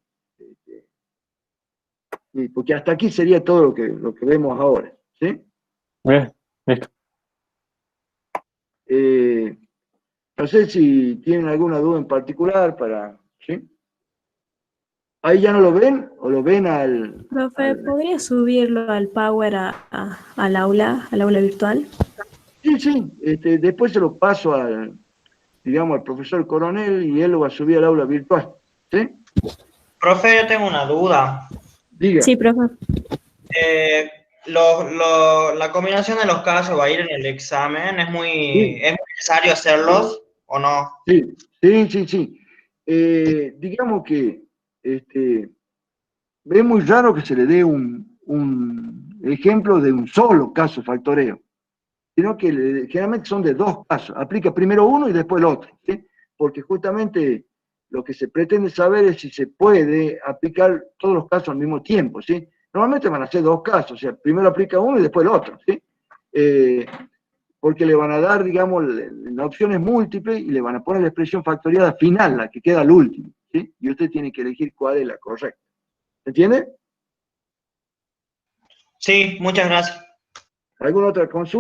porque hasta aquí sería todo lo que vemos ahora, ¿sí? Bien, listo. No sé si tienen alguna duda en particular ¿sí? ¿Ahí ya no lo ven o lo ven Profe, ¿podría subirlo al Power al aula virtual? Sí, sí, después se lo paso digamos, al profesor Coronel y él lo va a subir al aula virtual, ¿sí? Profe, yo tengo una duda. Diga. Sí, profe. La combinación de los casos va a ir en el examen. ¿Es Sí. muy necesario hacerlos o no? Sí, sí, sí, sí. Digamos que es muy raro que se le dé un ejemplo de un solo caso factoreo, sino que generalmente son de dos casos. Aplica primero uno y después el otro, ¿sí? Porque justamente lo que se pretende saber es si se puede aplicar todos los casos al mismo tiempo, ¿sí? Normalmente van a ser dos casos, o sea, primero aplica uno y después el otro, ¿sí? Porque le van a dar, digamos, las opciones múltiples y le van a poner la expresión factoriada final, la que queda al último, ¿sí? Y usted tiene que elegir cuál es la correcta. ¿Entiende? Sí, muchas gracias. ¿Alguna otra consulta?